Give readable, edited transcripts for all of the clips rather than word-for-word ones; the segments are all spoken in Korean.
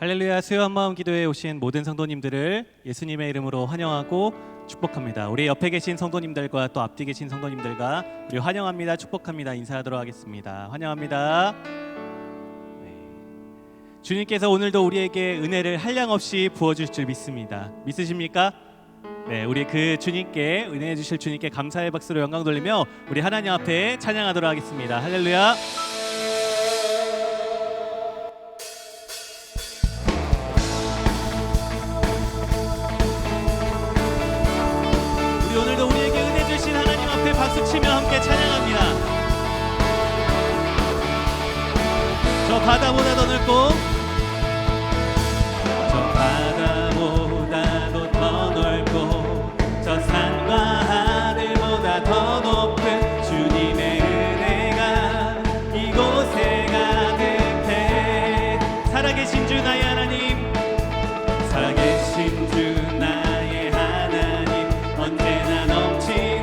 할렐루야. 수요 한마음 기도에 오신 모든 성도님들을 예수님의 이름으로 환영하고 축복합니다. 우리 옆에 계신 성도님들과 또 앞뒤 계신 성도님들과 우리 환영합니다, 축복합니다 인사하도록 하겠습니다. 환영합니다. 네. 주님께서 오늘도 우리에게 은혜를 한량없이 부어주실 줄 믿습니다. 믿으십니까? 네, 우리 그 주님께 은혜해 주실 주님께 감사의 박수로 영광 돌리며 우리 하나님 앞에 찬양하도록 하겠습니다. 할렐루야. 우리 오늘도 우리에게 은혜 주신 하나님 앞에 박수 치며 함께 찬양합니다. 저 바다보다 더 넓고 저 바다보다도 더 넓고 저 산과 하늘보다 더 높은 주님의 은혜가 이곳에 가득해. 살아계신 주 나의 하나님, 살아계신 주 나의 하나님, 언제나 넘치는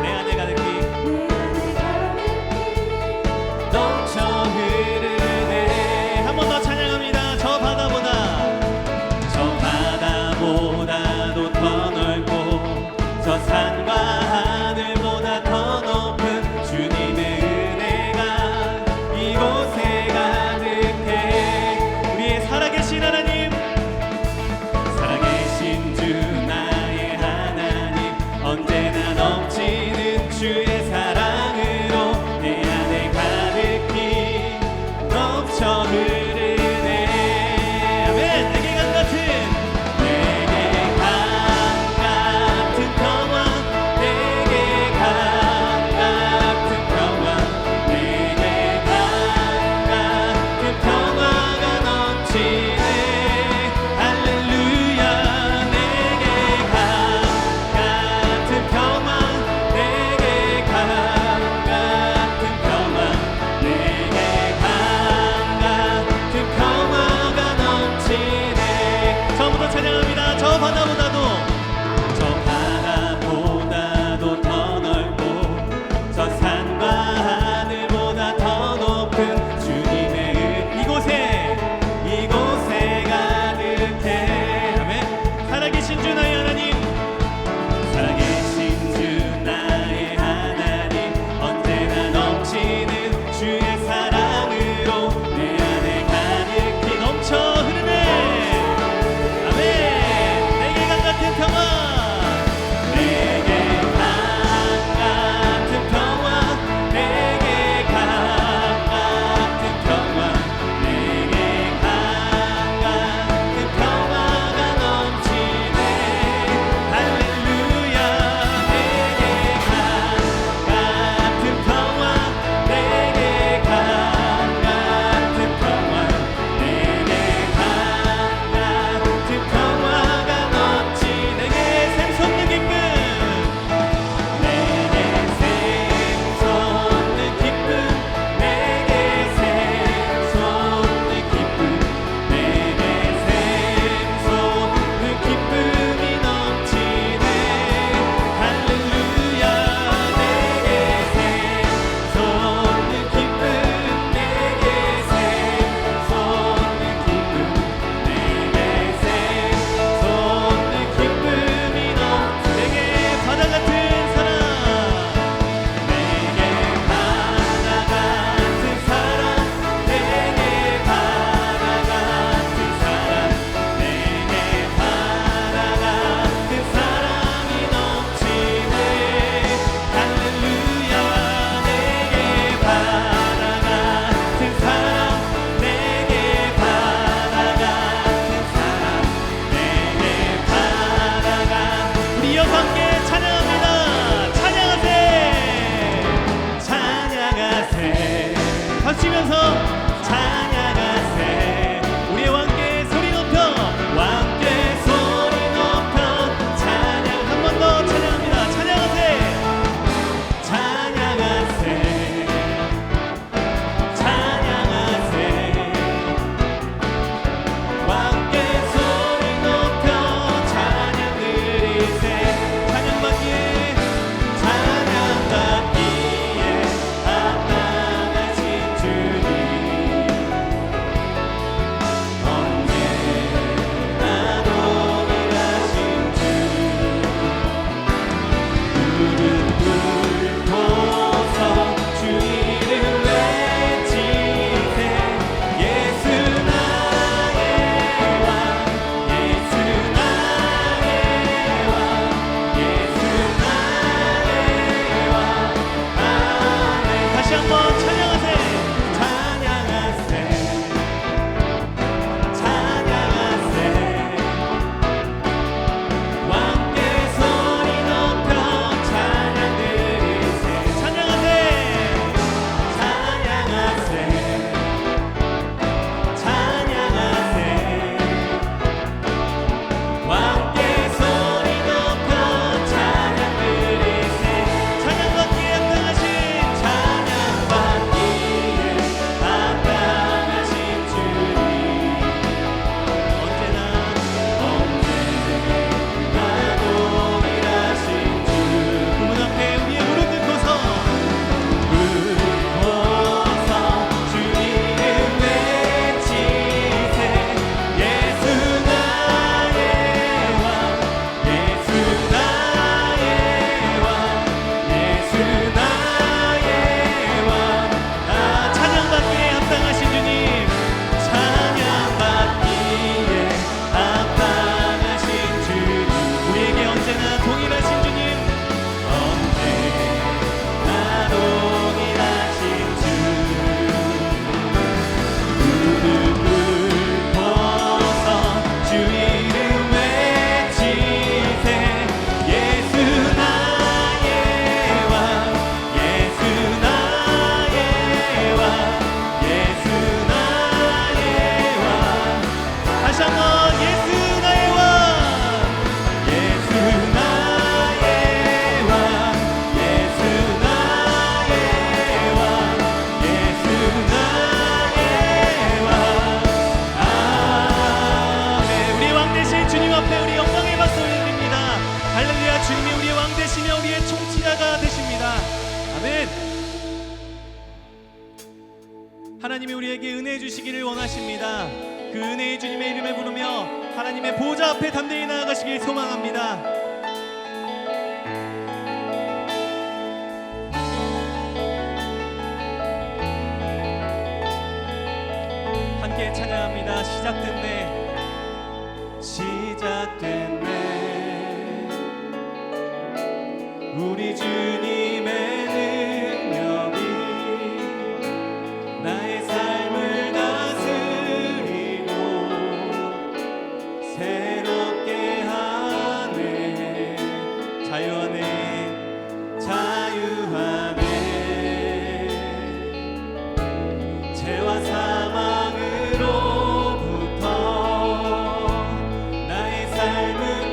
내 안에 가득히 넘쳐 흐르네. 한 번 더 찬양합니다. 저 바다보다도 더 넓고 저 산과 하늘보다 더 높은 주님의 은혜가 이곳에 가득해. 우리의 살아계신 하나님, 살아계신 주 나의 하나님, 언제나 넘치는 주의 사랑으로 내 안에 가득히 넘쳐 흐르네. 아멘. 내게 강 같은 평화, 내게 강 같은 평화, 내게 강 같은 평화가 넘치네. 할렐루야. 내게 강 같은 평화, 내게 강 같은 평화, 내게 강 같은 평화가 넘치네. 처음부터 찬양합니다. 저 바다보다도 더 넓고 저 산과 하늘보다 더 높은 주님의 이곳에 가득해. 아멘. 살아계신 주 나의 하나님, 살아계신 주 나의 하나님, 언제나 넘치는 주의 사랑으로 내 안에 가득히 넘쳐 흐르네. 아멘. 내게 강 같은 평화, 내게 강 같은 평화, 내게 강 같은 평화, 내게 강 같은 평화가 넘치네. 할렐루야. 내게 강 같은 평화, 내게 강 같은 평화, 내게 강 같은 평화가 넘치. 내게 샘솟는 기쁨, 내게 샘솟는 기쁨, 내게 샘솟는 기쁨, 내게 샘솟는 기쁨이 넘치네. 할렐루야. 내게 샘솟는 기쁨, 내게 샘솟는 기쁨, 내게 샘솟는 기쁨이 넘치. 내게 바다 같은 사랑, 내게 바다 같은 사랑, 내게 바다 같은 사랑, 내게 바다 같은 사랑이 넘치네. 할렐루야. 내게 바다 같은 사랑, 내게 바다 같은 사랑, 내게 바다가. 우리 이어서 함께 찬양합니다. 찬양하세, 찬양하세. 박수 치면서 찬양하세. 우리의 왕께 소리 높여, 왕께 소리 높여 찬양. 한 번 더 찬양합니다. 찬양하세, 찬양하세, 찬양하세. 왕께 소리 높여 찬양 드리세. 찬양받기에 찬양받기에 합당하신 주님, 우리에게 은혜 주시기를 원하십니다. 그 은혜의 주님의 이름을 부르며 하나님의 보좌 앞에 담대히 나아가시길 소망합니다. 함께 찬양합니다. 시작됐네 우리 주님의 능력이 나의 삶을 다스리고 새롭게 하네 자유하네 죄와 사망으로부터 나의 삶은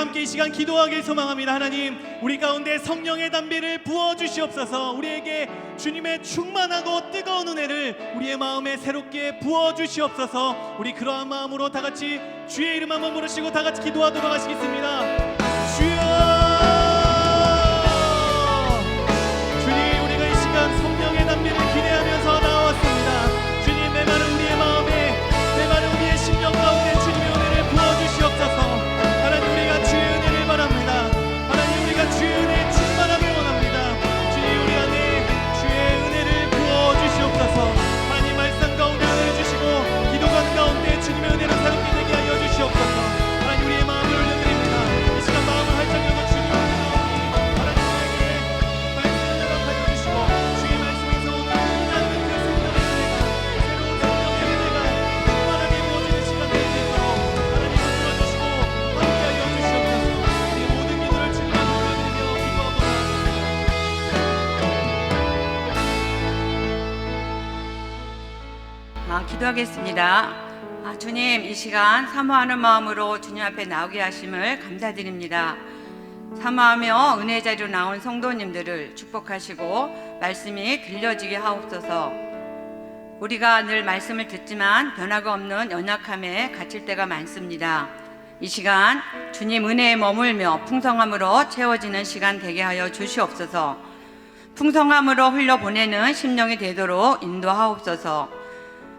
함께 이 시간 기도하길 소망합니다. 하나님, 우리 가운데 성령의 담비를 부어주시옵소서. 우리에게 주님의 충만하고 뜨거운 은혜를 우리의 마음에 새롭게 부어주시옵소서. 우리 그러한 마음으로 다 같이 주의 이름 한번 부르시고 다 같이 기도하도록 하시겠습니다. 주여, 주님, 우리가 이 시간 성령의 담비를 기대하면서 나왔습니다. 주님, 메마른 우리의 마음에, 메마른 우리의 심령 가운데 주님의 은혜를 부어주시옵소서. 하나님, 우리가 주의 은혜를 바랍니다. 하나님, 우리가 주의 은혜에 충만하길 원합니다. 주님, 우리 안에 주의 은혜를 부어주시옵소서. 하나님, 말씀 가운데 은혜를 주시고 기도관 가운데 주님의 은혜를 새롭게 되게 하여 주시옵소서. 하나님, 우리의 마음을 올려드립니다. 이 시간 마음을 활짝 열고 주님의 은혜를 하나님, 우리에게 말씀을 허락하여 주시고 주의 말씀에서 오늘 하나님 그 성령의 은혜가, 새로운 성령의 은혜가 충만하게 부어지는 시간 될 수 있도록 하나님 붙들어주시고 함께하여 주시옵소서. 우리의 모든 기도를 주님 앞에 올려드리며 기도하고 기도하겠습니다. 주님, 이 시간 사모하는 마음으로 주님 앞에 나오게 하심을 감사드립니다. 사모하며 은혜 자리로 나온 성도님들을 축복하시고 말씀이 들려지게 하옵소서. 우리가 늘 말씀을 듣지만 변화가 없는 연약함에 갇힐 때가 많습니다. 이 시간 주님 은혜에 머물며 풍성함으로 채워지는 시간 되게 하여 주시옵소서. 풍성함으로 흘려보내는 심령이 되도록 인도하옵소서.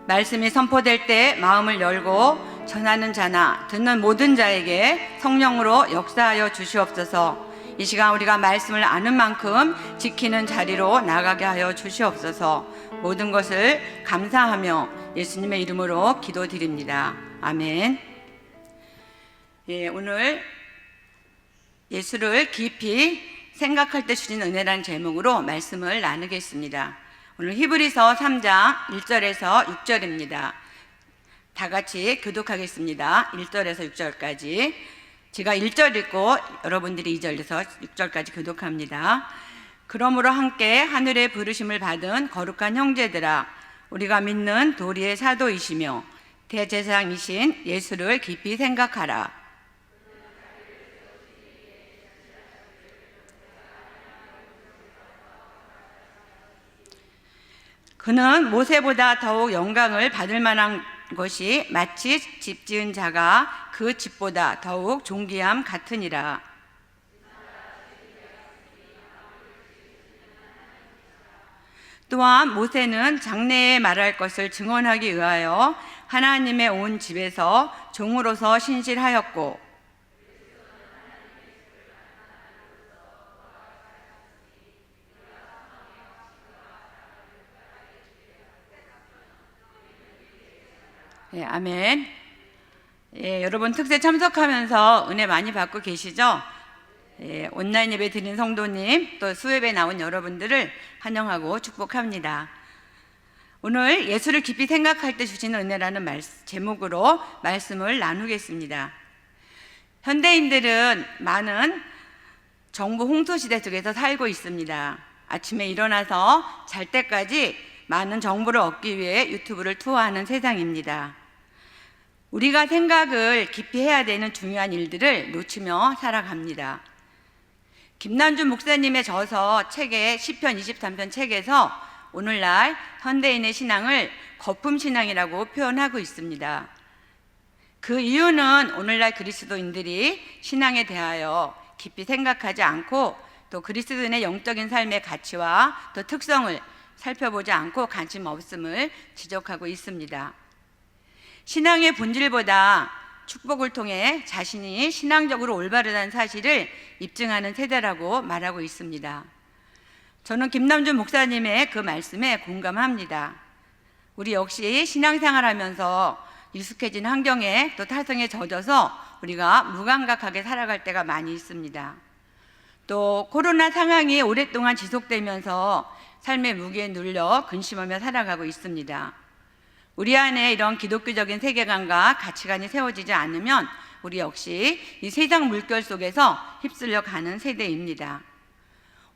말씀이 선포될 때 마음을 열고 전하는 자나 듣는 모든 자에게 성령으로 역사하여 주시옵소서. 이 시간 우리가 말씀을 아는 만큼 지키는 자리로 나가게 하여 주시옵소서. 모든 것을 감사하며 예수님의 이름으로 기도드립니다. 아멘. 오늘 예수를 깊이 생각할 때 주신 은혜라는 제목으로 말씀을 나누겠습니다. 오늘 히브리서 3장 1절에서 6절입니다. 다 같이 교독하겠습니다. 1절에서 6절까지. 제가 1절 읽고 여러분들이 2절에서 6절까지 교독합니다. 그러므로 함께 하늘의 부르심을 받은 거룩한 형제들아, 우리가 믿는 도리의 사도이시며 대제사장이신 예수를 깊이 생각하라. 그는 모세보다 더욱 영광을 받을 만한 것이 마치 집 지은 자가 그 집보다 더욱 존귀함 같으니라. 또한 모세는 장래에 말할 것을 증언하기 위하여 하나님의 온 집에서 종으로서 신실하였고, 아멘. 여러분 특세 참석하면서 은혜 많이 받고 계시죠? 온라인 예배 드린 성도님, 또 수예배 나온 여러분들을 환영하고 축복합니다. 오늘 예수를 깊이 생각할 때 주시는 은혜라는 제목으로 말씀을 나누겠습니다. 현대인들은 많은 정보 홍수 시대 속에서 살고 있습니다. 아침에 일어나서 잘 때까지 많은 정보를 얻기 위해 유튜브를 투어하는 세상입니다. 우리가 생각을 깊이 해야 되는 중요한 일들을 놓치며 살아갑니다. 김남준 목사님의 저서 책의 시편 23편 책에서 오늘날 현대인의 신앙을 거품신앙이라고 표현하고 있습니다. 그 이유는 오늘날 그리스도인들이 신앙에 대하여 깊이 생각하지 않고 또 그리스도인의 영적인 삶의 가치와 또 특성을 살펴보지 않고 관심 없음을 지적하고 있습니다. 신앙의 본질보다 축복을 통해 자신이 신앙적으로 올바르다는 사실을 입증하는 세대라고 말하고 있습니다. 저는 김남준 목사님의 그 말씀에 공감합니다. 우리 역시 신앙생활하면서 익숙해진 환경에 또 타성에 젖어서 우리가 무감각하게 살아갈 때가 많이 있습니다. 또 코로나 상황이 오랫동안 지속되면서 삶의 무게에 눌려 근심하며 살아가고 있습니다. 우리 안에 이런 기독교적인 세계관과 가치관이 세워지지 않으면 우리 역시 이 세상 물결 속에서 휩쓸려 가는 세대입니다.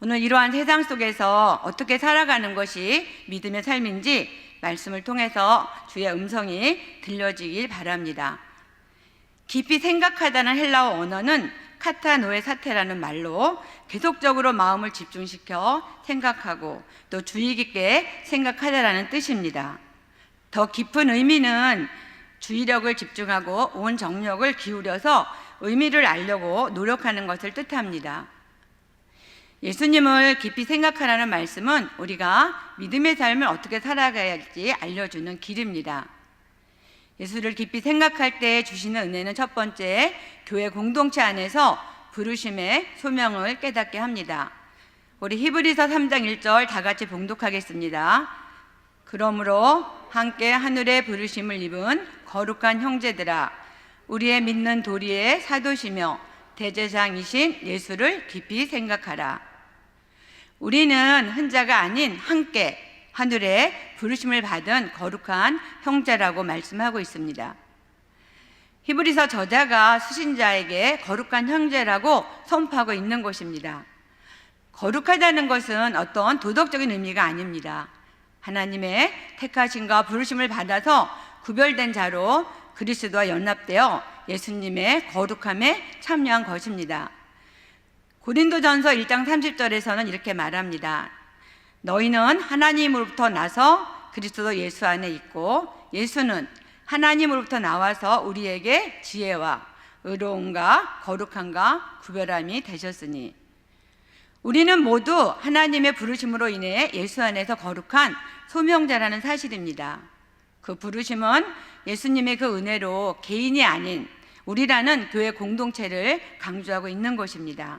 오늘 이러한 세상 속에서 어떻게 살아가는 것이 믿음의 삶인지 말씀을 통해서 주의 음성이 들려지길 바랍니다. 깊이 생각하다는 헬라어 언어는 카타노의 사태라는 말로 계속적으로 마음을 집중시켜 생각하고 또 주의 깊게 생각하다라는 뜻입니다. 더 깊은 의미는 주의력을 집중하고 온 정력을 기울여서 의미를 알려고 노력하는 것을 뜻합니다. 예수님을 깊이 생각하라는 말씀은 우리가 믿음의 삶을 어떻게 살아가야 할지 알려주는 길입니다. 예수를 깊이 생각할 때 주시는 은혜는 첫 번째, 교회 공동체 안에서 부르심의 소명을 깨닫게 합니다. 우리 히브리서 3장 1절 다 같이 봉독하겠습니다. 그러므로 함께 하늘의 부르심을 입은 거룩한 형제들아, 우리의 믿는 도리의 사도시며 대제사장이신 예수를 깊이 생각하라. 우리는 혼자가 아닌 함께 하늘의 부르심을 받은 거룩한 형제라고 말씀하고 있습니다. 히브리서 저자가 수신자에게 거룩한 형제라고 선포하고 있는 것입니다. 거룩하다는 것은 어떤 도덕적인 의미가 아닙니다. 하나님의 택하심과 부르심을 받아서 구별된 자로 그리스도와 연합되어 예수님의 거룩함에 참여한 것입니다. 고린도전서 1장 30절에서는 이렇게 말합니다. 너희는 하나님으로부터 나서 그리스도 예수 안에 있고 예수는 하나님으로부터 나와서 우리에게 지혜와 의로움과 거룩함과 구별함이 되셨으니 우리는 모두 하나님의 부르심으로 인해 예수 안에서 거룩한 소명자라는 사실입니다. 그 부르심은 예수님의 그 은혜로 개인이 아닌 우리라는 교회 공동체를 강조하고 있는 것입니다.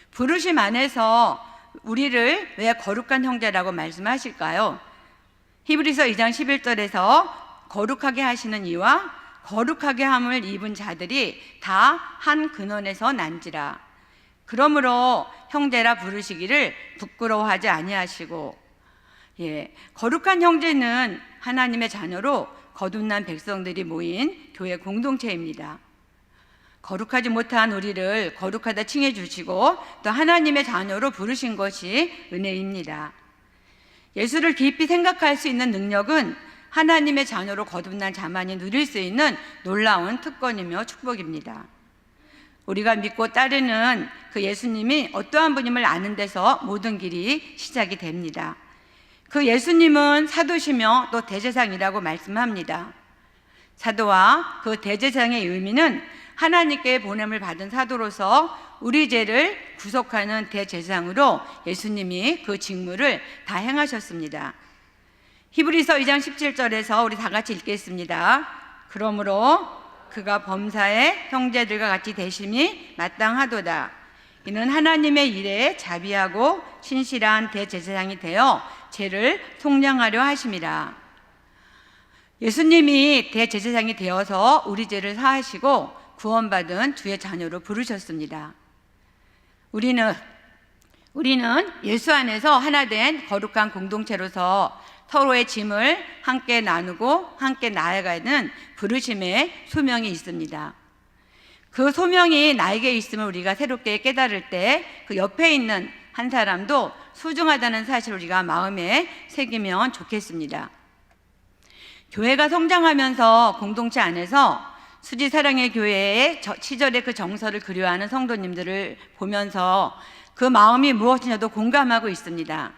부르심 안에서 우리를 왜 거룩한 형제라고 말씀하실까요? 히브리서 2장 11절에서 거룩하게 하시는 이와 거룩하게 함을 입은 자들이 다 한 근원에서 난지라. 그러므로 형제라 부르시기를 부끄러워하지 아니하시고, 거룩한 형제는 하나님의 자녀로 거듭난 백성들이 모인 교회 공동체입니다. 거룩하지 못한 우리를 거룩하다 칭해 주시고 또 하나님의 자녀로 부르신 것이 은혜입니다. 예수를 깊이 생각할 수 있는 능력은 하나님의 자녀로 거듭난 자만이 누릴 수 있는 놀라운 특권이며 축복입니다. 우리가 믿고 따르는 그 예수님이 어떠한 분임을 아는 데서 모든 길이 시작이 됩니다. 그 예수님은 사도시며 또 대제사장이라고 말씀합니다. 사도와 그 대제사장의 의미는 하나님께 보냄을 받은 사도로서 우리 죄를 구속하는 대제사장으로 예수님이 그 직무를 다 행하셨습니다. 히브리서 2장 17절에서 우리 다 같이 읽겠습니다. 그러므로 그가 범사의 형제들과 같이 되심이 마땅하도다. 이는 하나님의 일에 자비하고 신실한 대제사장이 되어 죄를 속량하려 하심이라. 예수님이 대제사장이 되어서 우리 죄를 사하시고 구원받은 주의 자녀로 부르셨습니다. 우리는 예수 안에서 하나 된 거룩한 공동체로서 서로의 짐을 함께 나누고 함께 나아가는 부르심의 소명이 있습니다. 그 소명이 나에게 있음을 우리가 새롭게 깨달을 때 그 옆에 있는 한 사람도 소중하다는 사실을 우리가 마음에 새기면 좋겠습니다. 교회가 성장하면서 공동체 안에서 수지사랑의 교회의 시절의 그 정서를 그리워하는 성도님들을 보면서 그 마음이 무엇이냐도 공감하고 있습니다.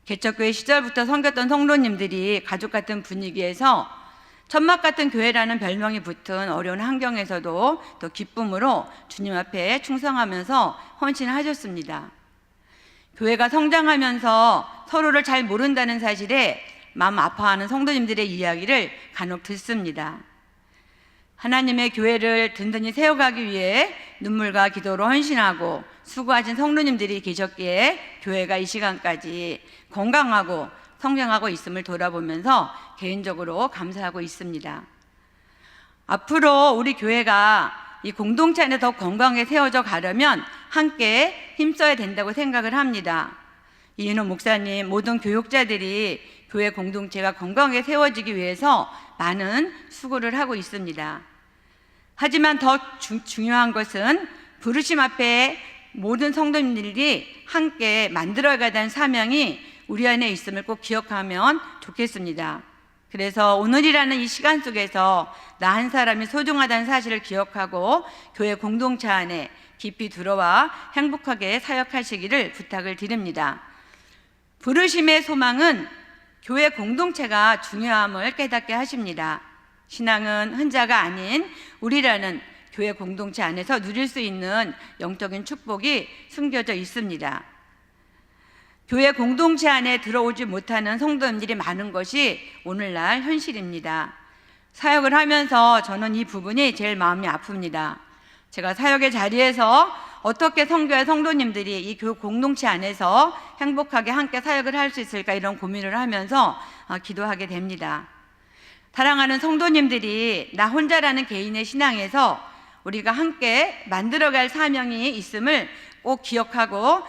개척교회 시절부터 섬겼던 성도님들이 가족 같은 분위기에서 천막 같은 교회라는 별명이 붙은 어려운 환경에서도 또 기쁨으로 주님 앞에 충성하면서 헌신하셨습니다. 교회가 성장하면서 서로를 잘 모른다는 사실에 마음 아파하는 성도님들의 이야기를 간혹 듣습니다. 하나님의 교회를 든든히 세워가기 위해 눈물과 기도로 헌신하고 수고하신 성도님들이 계셨기에 교회가 이 시간까지 건강하고 성장하고 있음을 돌아보면서 개인적으로 감사하고 있습니다. 앞으로 우리 교회가 이 공동체 안에 더 건강하게 세워져 가려면 함께 힘써야 된다고 생각을 합니다. 이인호 목사님, 모든 교육자들이 교회 공동체가 건강하게 세워지기 위해서 많은 수고를 하고 있습니다. 하지만 더 중요한 것은 부르심 앞에 모든 성도님들이 함께 만들어가야 할 사명이 우리 안에 있음을 꼭 기억하면 좋겠습니다. 그래서 오늘이라는 이 시간 속에서 나 한 사람이 소중하다는 사실을 기억하고 교회 공동체 안에 깊이 들어와 행복하게 사역하시기를 부탁을 드립니다. 부르심의 소망은 교회 공동체가 중요함을 깨닫게 하십니다. 신앙은 혼자가 아닌 우리라는 교회 공동체 안에서 누릴 수 있는 영적인 축복이 숨겨져 있습니다. 교회 공동체 안에 들어오지 못하는 성도님들이 많은 것이 오늘날 현실입니다. 사역을 하면서 저는 이 부분이 제일 마음이 아픕니다. 제가 사역의 자리에서 어떻게 성교회 성도님들이 이 교회 공동체 안에서 행복하게 함께 사역을 할 수 있을까, 이런 고민을 하면서 기도하게 됩니다. 사랑하는 성도님들이 나 혼자라는 개인의 신앙에서 우리가 함께 만들어갈 사명이 있음을 꼭 기억하고,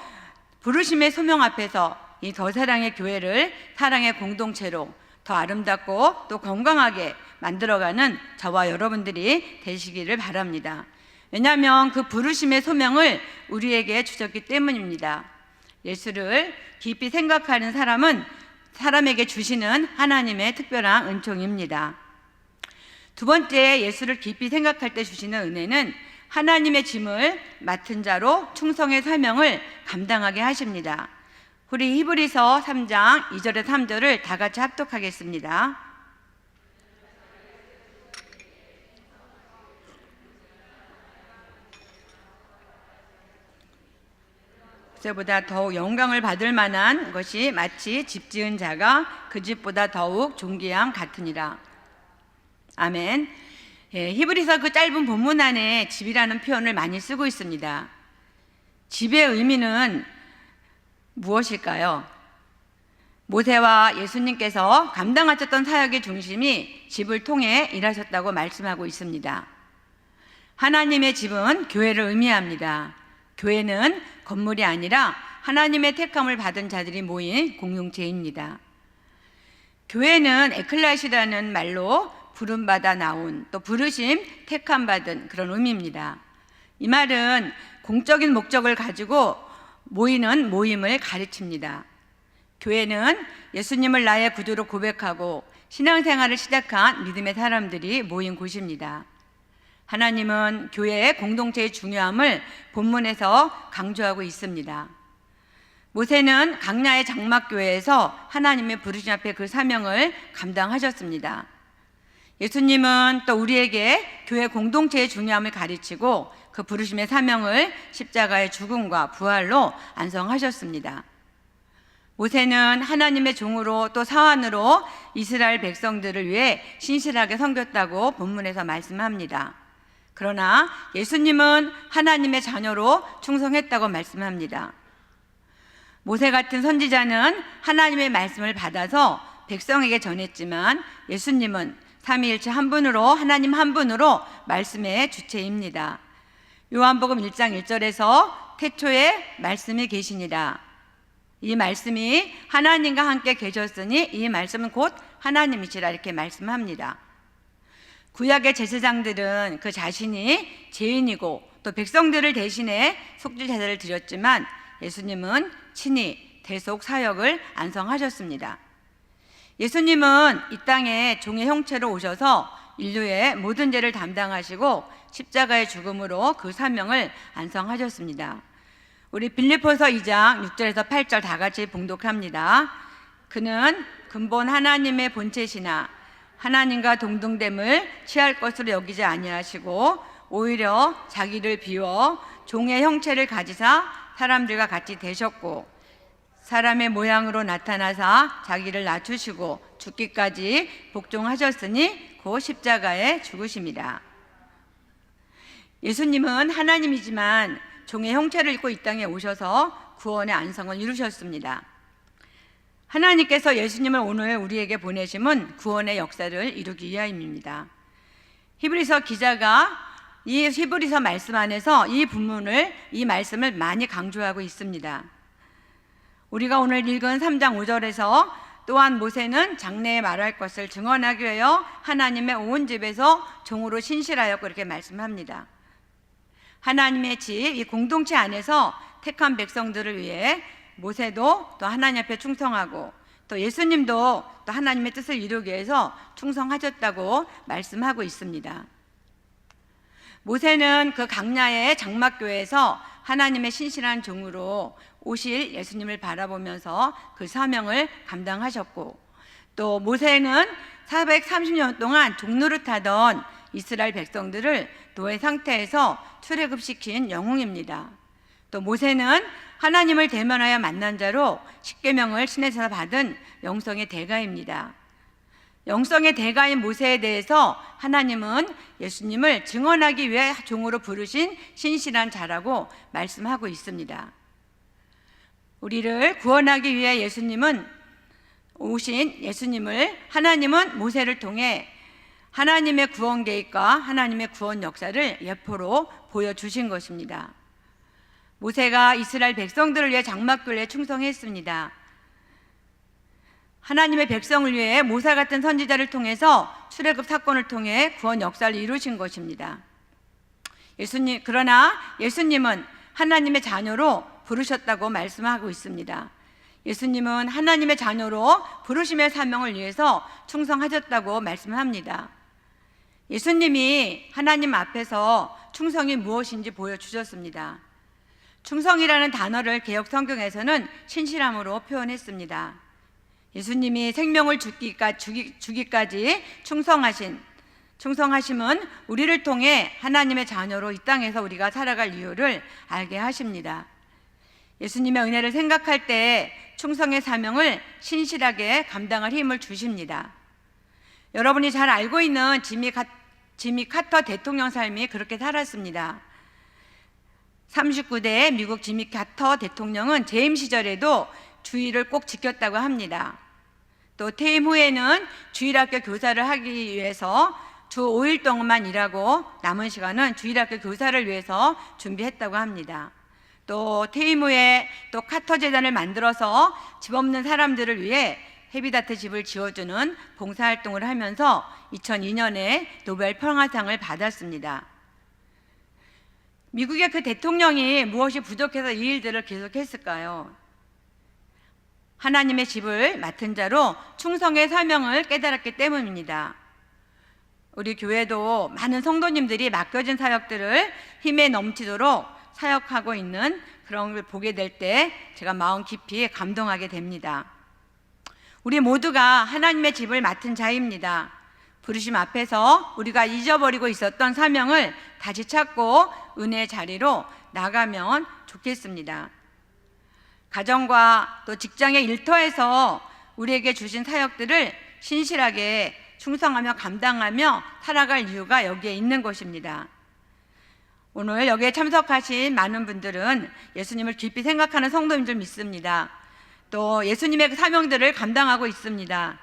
부르심의 소명 앞에서 이 더 사랑의 교회를 사랑의 공동체로 더 아름답고 또 건강하게 만들어가는 저와 여러분들이 되시기를 바랍니다. 왜냐하면 그 부르심의 소명을 우리에게 주셨기 때문입니다. 예수를 깊이 생각하는 사람은 사람에게 주시는 하나님의 특별한 은총입니다. 두 번째, 예수를 깊이 생각할 때 주시는 은혜는 하나님의 짐을 맡은 자로 충성의 사명을 감당하게 하십니다. 우리 히브리서 3장 2절에 3절을 다 같이 합독하겠습니다. 그보다 더욱 영광을 받을 만한 것이 마치 집 지은 자가 그 집보다 더욱 존귀함 같으니라. 아멘. 히브리서 그 짧은 본문 안에 집이라는 표현을 많이 쓰고 있습니다. 집의 의미는 무엇일까요? 모세와 예수님께서 감당하셨던 사역의 중심이 집을 통해 일하셨다고 말씀하고 있습니다. 하나님의 집은 교회를 의미합니다. 교회는 건물이 아니라 하나님의 택함을 받은 자들이 모인 공동체입니다. 교회는 에클레시아라는 말로 부름받아 나온, 또 부르심, 택함 받은 그런 의미입니다. 이 말은 공적인 목적을 가지고 모이는 모임을 가르칩니다. 교회는 예수님을 나의 구주로 고백하고 신앙생활을 시작한 믿음의 사람들이 모인 곳입니다. 하나님은 교회의 공동체의 중요함을 본문에서 강조하고 있습니다. 모세는 강야의 장막교회에서 하나님의 부르심 앞에 그 사명을 감당하셨습니다. 예수님은 또 우리에게 교회 공동체의 중요함을 가르치고 그 부르심의 사명을 십자가의 죽음과 부활로 완성하셨습니다. 모세는 하나님의 종으로 또 사환으로 이스라엘 백성들을 위해 신실하게 섬겼다고 본문에서 말씀합니다. 그러나 예수님은 하나님의 자녀로 충성했다고 말씀합니다. 모세 같은 선지자는 하나님의 말씀을 받아서 백성에게 전했지만 예수님은 삼위일체 한 분으로, 하나님 한 분으로 말씀의 주체입니다. 요한복음 1장 1절에서 태초에 말씀이 계시니라. 이 말씀이 하나님과 함께 계셨으니 이 말씀은 곧 하나님이시라, 이렇게 말씀합니다. 구약의 제사장들은 그 자신이 죄인이고 또 백성들을 대신해 속죄 제사를 드렸지만 예수님은 친히 대속 사역을 완성하셨습니다. 예수님은 이 땅에 종의 형체로 오셔서 인류의 모든 죄를 담당하시고 십자가의 죽음으로 그 사명을 완성하셨습니다. 우리 빌립보서 2장 6절에서 8절 다 같이 봉독합니다. 그는 근본 하나님의 본체시나 하나님과 동등됨을 취할 것으로 여기지 아니하시고 오히려 자기를 비워 종의 형체를 가지사 사람들과 같이 되셨고 사람의 모양으로 나타나사 자기를 낮추시고 죽기까지 복종하셨으니 곧 십자가에 죽으심이라. 예수님은 하나님이지만 종의 형체를 입고 이 땅에 오셔서 구원의 안성을 이루셨습니다. 하나님께서 예수님을 오늘 우리에게 보내심은 구원의 역사를 이루기 위함입니다. 히브리서 기자가 이 히브리서 말씀 안에서 이 말씀을 많이 강조하고 있습니다. 우리가 오늘 읽은 3장 5절에서 또한 모세는 장래에 말할 것을 증언하기 위하여 하나님의 온 집에서 종으로 신실하였고 그렇게 말씀합니다. 하나님의 집, 이 공동체 안에서 택한 백성들을 위해 모세도 또 하나님 앞에 충성하고 또 예수님도 또 하나님의 뜻을 이루기 위해서 충성하셨다고 말씀하고 있습니다. 모세는 그 강야의 장막교에서 하나님의 신실한 종으로 오실 예수님을 바라보면서 그 사명을 감당하셨고, 또 모세는 430년 동안 종노릇하던 이스라엘 백성들을 노예 상태에서 출애굽시킨 영웅입니다. 또 모세는 하나님을 대면하여 만난 자로 십계명을 신에서 받은 영성의 대가입니다. 영성의 대가인 모세에 대해서 하나님은 예수님을 증언하기 위해 종으로 부르신 신실한 자라고 말씀하고 있습니다. 우리를 구원하기 위해 오신 예수님을 하나님은 모세를 통해 하나님의 구원 계획과 하나님의 구원 역사를 예표로 보여주신 것입니다. 모세가 이스라엘 백성들을 위해 장막교에 충성했습니다. 하나님의 백성을 위해 모세 같은 선지자를 통해서 출애굽 사건을 통해 구원 역사를 이루신 것입니다. 그러나 예수님은 하나님의 자녀로 부르셨다고 말씀하고 있습니다. 예수님은 하나님의 자녀로 부르심의 사명을 위해서 충성하셨다고 말씀합니다. 예수님이 하나님 앞에서 충성이 무엇인지 보여주셨습니다. 충성이라는 단어를 개역 성경에서는 신실함으로 표현했습니다. 예수님이 생명을 주기까지 충성하심은 우리를 통해 하나님의 자녀로 이 땅에서 우리가 살아갈 이유를 알게 하십니다. 예수님의 은혜를 생각할 때 충성의 사명을 신실하게 감당할 힘을 주십니다. 여러분이 잘 알고 있는 지미 카터 대통령 삶이 그렇게 살았습니다. 39대 미국 지미 카터 대통령은 재임 시절에도 주의를 꼭 지켰다고 합니다. 또 퇴임 후에는 주일학교 교사를 하기 위해서 주 5일 동안만 일하고 남은 시간은 주일학교 교사를 위해서 준비했다고 합니다. 또 퇴임 후에 또 카터 재단을 만들어서 집 없는 사람들을 위해 헤비다트 집을 지어주는 봉사활동을 하면서 2002년에 노벨 평화상을 받았습니다. 미국의 그 대통령이 무엇이 부족해서 이 일들을 계속했을까요? 하나님의 집을 맡은 자로 충성의 사명을 깨달았기 때문입니다. 우리 교회도 많은 성도님들이 맡겨진 사역들을 힘에 넘치도록 사역하고 있는 그런 걸 보게 될 때 제가 마음 깊이 감동하게 됩니다. 우리 모두가 하나님의 집을 맡은 자입니다. 부르심 앞에서 우리가 잊어버리고 있었던 사명을 다시 찾고 은혜의 자리로 나가면 좋겠습니다. 가정과 또 직장의 일터에서 우리에게 주신 사역들을 신실하게 충성하며 감당하며 살아갈 이유가 여기에 있는 것입니다. 오늘 여기에 참석하신 많은 분들은 예수님을 깊이 생각하는 성도님들 믿습니다. 또 예수님의 그 사명들을 감당하고 있습니다.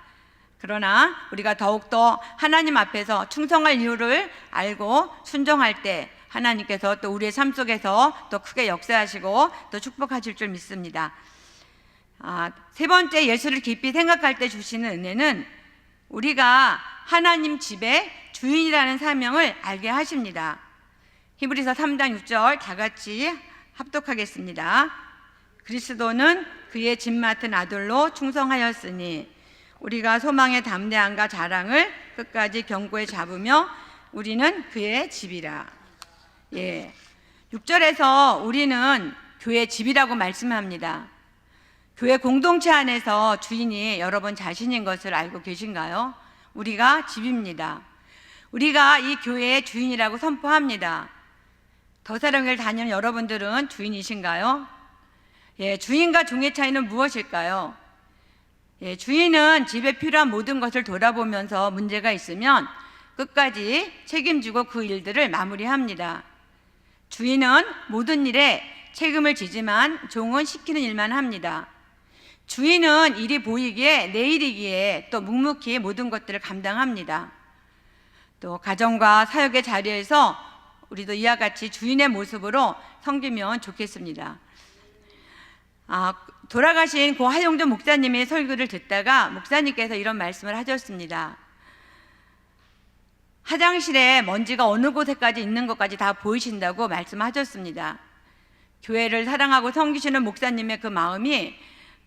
그러나 우리가 더욱더 하나님 앞에서 충성할 이유를 알고 순종할 때 하나님께서 또 우리의 삶 속에서 또 크게 역사하시고 또 축복하실 줄 믿습니다. 세 번째, 예수를 깊이 생각할 때 주시는 은혜는 우리가 하나님 집의 주인이라는 사명을 알게 하십니다. 히브리서 3장 6절 다 같이 합독하겠습니다. 그리스도는 그의 집 맡은 아들로 충성하였으니 우리가 소망의 담대함과 자랑을 끝까지 견고히 잡으며 우리는 그의 집이라. 6절에서 우리는 교회 집이라고 말씀합니다. 교회 공동체 안에서 주인이 여러분 자신인 것을 알고 계신가요? 우리가 집입니다. 우리가 이 교회의 주인이라고 선포합니다. 더사랑을 다니는 여러분들은 주인이신가요? 주인과 종의 차이는 무엇일까요? 주인은 집에 필요한 모든 것을 돌아보면서 문제가 있으면 끝까지 책임지고 그 일들을 마무리합니다. 주인은 모든 일에 책임을 지지만 종은 시키는 일만 합니다. 주인은 일이 보이기에 내일이기에 또 묵묵히 모든 것들을 감당합니다. 또 가정과 사역의 자리에서 우리도 이와 같이 주인의 모습으로 섬기면 좋겠습니다. 돌아가신 고 하용준 목사님의 설교를 듣다가 목사님께서 이런 말씀을 하셨습니다. 화장실에 먼지가 어느 곳에까지 있는 것까지 다 보이신다고 말씀하셨습니다. 교회를 사랑하고 섬기시는 목사님의 그 마음이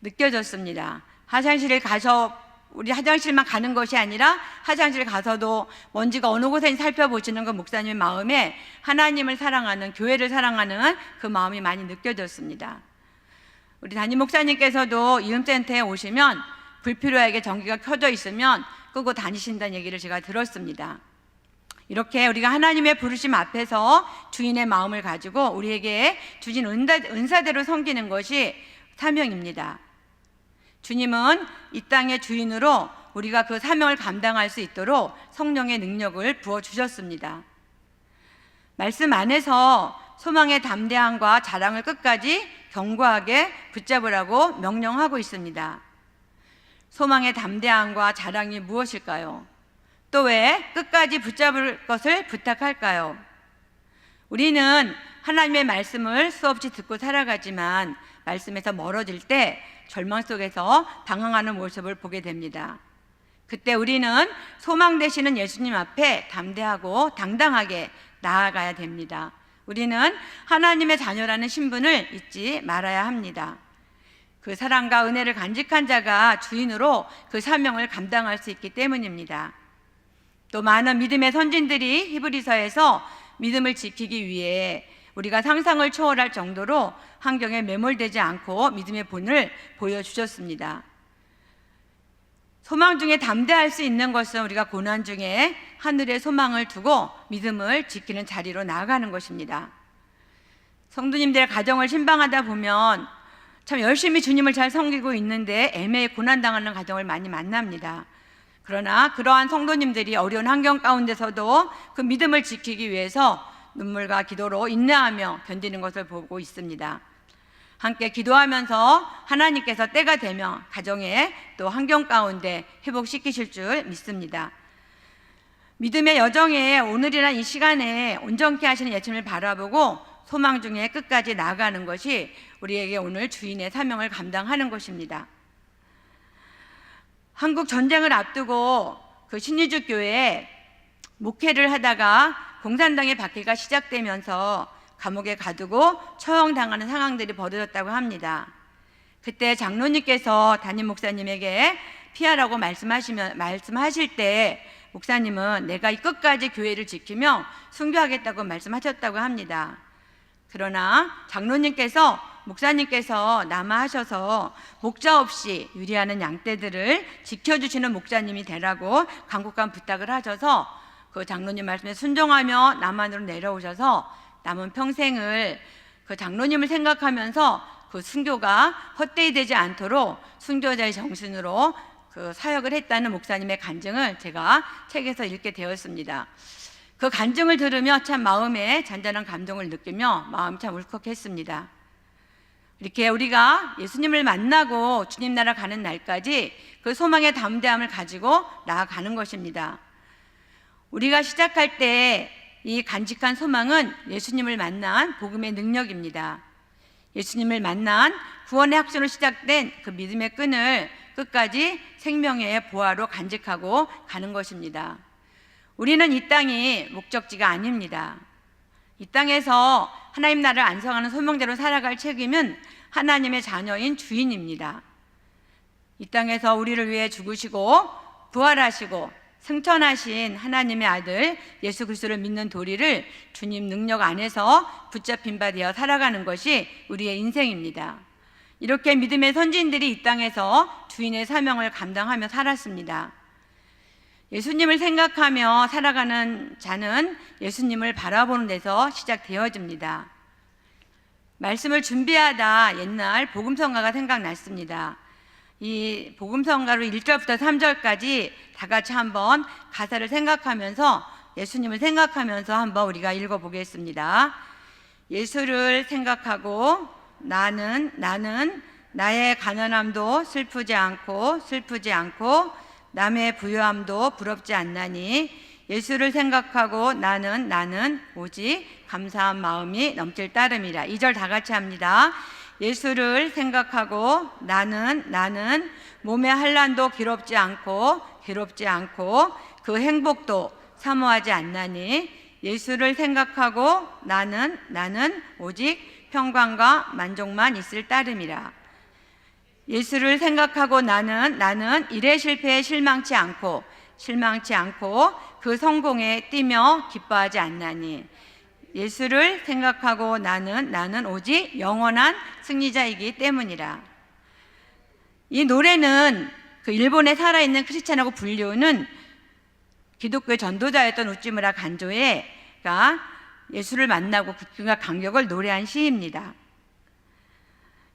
느껴졌습니다. 화장실에 가서 우리 화장실만 가는 것이 아니라 화장실 가서도 먼지가 어느 곳에 살펴보시는 그 목사님의 마음에 하나님을 사랑하는, 교회를 사랑하는 그 마음이 많이 느껴졌습니다. 우리 담임 목사님께서도 이음센터에 오시면 불필요하게 전기가 켜져 있으면 끄고 다니신다는 얘기를 제가 들었습니다. 이렇게 우리가 하나님의 부르심 앞에서 주인의 마음을 가지고 우리에게 주신 은사대로 섬기는 것이 사명입니다. 주님은 이 땅의 주인으로 우리가 그 사명을 감당할 수 있도록 성령의 능력을 부어주셨습니다. 말씀 안에서 소망의 담대함과 자랑을 끝까지 견고하게 붙잡으라고 명령하고 있습니다. 소망의 담대함과 자랑이 무엇일까요? 또 왜 끝까지 붙잡을 것을 부탁할까요? 우리는 하나님의 말씀을 수없이 듣고 살아가지만 말씀에서 멀어질 때 절망 속에서 방황하는 모습을 보게 됩니다. 그때 우리는 소망 되시는 예수님 앞에 담대하고 당당하게 나아가야 됩니다. 우리는 하나님의 자녀라는 신분을 잊지 말아야 합니다. 그 사랑과 은혜를 간직한 자가 주인으로 그 사명을 감당할 수 있기 때문입니다. 또 많은 믿음의 선진들이 히브리서에서 믿음을 지키기 위해 우리가 상상을 초월할 정도로 환경에 매몰되지 않고 믿음의 본을 보여주셨습니다. 소망 중에 담대할 수 있는 것은 우리가 고난 중에 하늘의 소망을 두고 믿음을 지키는 자리로 나아가는 것입니다. 성도님들의 가정을 신방하다 보면 참 열심히 주님을 잘 섬기고 있는데 애매히 고난당하는 가정을 많이 만납니다. 그러나 그러한 성도님들이 어려운 환경 가운데서도 그 믿음을 지키기 위해서 눈물과 기도로 인내하며 견디는 것을 보고 있습니다. 함께 기도하면서 하나님께서 때가 되면 가정에 또 환경 가운데 회복시키실 줄 믿습니다. 믿음의 여정에 오늘이나 이 시간에 온전케 하시는 예수님을 바라보고 소망 중에 끝까지 나아가는 것이 우리에게 오늘 주인의 사명을 감당하는 것입니다. 한국 전쟁을 앞두고 그 신유주 교회에 목회를 하다가 공산당의 박해가 시작되면서 감옥에 가두고 처형당하는 상황들이 벌어졌다고 합니다. 그때 장로님께서 담임 목사님에게 피하라고 말씀하실 때 목사님은 내가 이 끝까지 교회를 지키며 순교하겠다고 말씀하셨다고 합니다. 그러나 장로님께서 목사님께서 남아하셔서 목자 없이 유리하는 양떼들을 지켜주시는 목자님이 되라고 간곡한 부탁을 하셔서 그 장로님 말씀에 순종하며 남한으로 내려오셔서 남은 평생을 그 장로님을 생각하면서 그 순교가 헛되이 되지 않도록 순교자의 정신으로 그 사역을 했다는 목사님의 간증을 제가 책에서 읽게 되었습니다. 그 간증을 들으며 참 마음에 잔잔한 감동을 느끼며 마음이 참 울컥했습니다. 이렇게 우리가 예수님을 만나고 주님 나라 가는 날까지 그 소망의 담대함을 가지고 나아가는 것입니다. 우리가 시작할 때 이 간직한 소망은 예수님을 만난 복음의 능력입니다. 예수님을 만난 구원의 확신으로 시작된 그 믿음의 끈을 끝까지 생명의 보화로 간직하고 가는 것입니다. 우리는 이 땅이 목적지가 아닙니다. 이 땅에서 하나님 나라를 안성하는 소명대로 살아갈 책임은 하나님의 자녀인 주인입니다. 이 땅에서 우리를 위해 죽으시고 부활하시고 승천하신 하나님의 아들 예수 그리스도를 믿는 도리를 주님 능력 안에서 붙잡힌 바 되어 살아가는 것이 우리의 인생입니다. 이렇게 믿음의 선진들이 이 땅에서 주인의 사명을 감당하며 살았습니다. 예수님을 생각하며 살아가는 자는 예수님을 바라보는 데서 시작되어집니다. 말씀을 준비하다 옛날 복음성가가 생각났습니다. 이 복음성가로 1절부터 3절까지 다 같이 한번 가사를 생각하면서 예수님을 생각하면서 한번 우리가 읽어보겠습니다. 예수를 생각하고 나는 나의 가난함도 슬프지 않고 남의 부유함도 부럽지 않나니 예수를 생각하고 나는 오직 감사한 마음이 넘칠 따름이라. 2절 다 같이 합니다. 예수를 생각하고 나는 몸의 환난도 괴롭지 않고 그 행복도 사모하지 않나니 예수를 생각하고 나는 오직 평강과 만족만 있을 따름이라. 예수를 생각하고 나는 일의 실패에 실망치 않고 그 성공에 뛰며 기뻐하지 않나니 예수를 생각하고 나는 오직 영원한 승리자이기 때문이라. 이 노래는 그 일본에 살아있는 크리스찬하고 불리우는 기독교의 전도자였던 우찌무라 간조에가 예수를 만나고 그가 감격을 노래한 시입니다.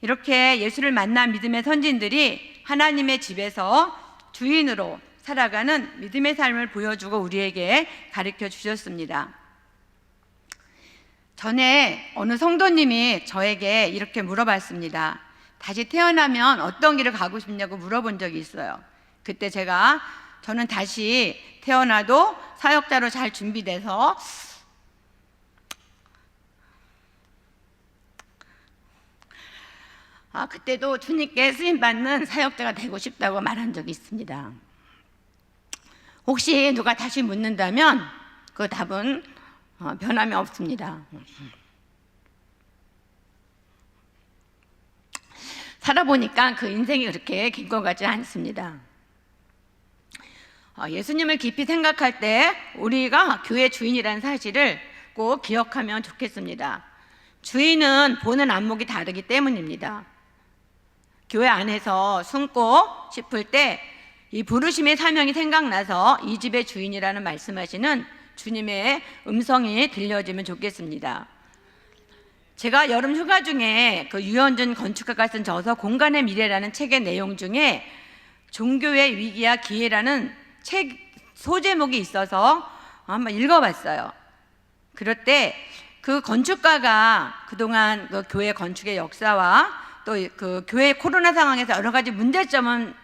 이렇게 예수를 만난 믿음의 선진들이 하나님의 집에서 주인으로 살아가는 믿음의 삶을 보여주고 우리에게 가르쳐 주셨습니다. 전에 어느 성도님이 저에게 이렇게 물어봤습니다. 다시 태어나면 어떤 길을 가고 싶냐고 물어본 적이 있어요. 그때 저는 다시 태어나도 사역자로 잘 준비돼서 그때도 주님께 쓰임받는 사역자가 되고 싶다고 말한 적이 있습니다. 혹시 누가 다시 묻는다면 그 답은 변함이 없습니다. 살아보니까 그 인생이 그렇게 긴 것 같지 않습니다. 예수님을 깊이 생각할 때 우리가 교회 주인이라는 사실을 꼭 기억하면 좋겠습니다. 주인은 보는 안목이 다르기 때문입니다. 교회 안에서 숨고 싶을 때 이 부르심의 사명이 생각나서 이 집의 주인이라는 말씀하시는 주님의 음성이 들려지면 좋겠습니다. 제가 여름 휴가 중에 그 유현준 건축가가 쓴 저서 공간의 미래라는 책의 내용 중에 종교의 위기와 기회라는 책 소제목이 있어서 한번 읽어봤어요. 그럴 때 그 건축가가 그동안 그 교회 건축의 역사와 또 그 교회 코로나 상황에서 여러 가지 문제점은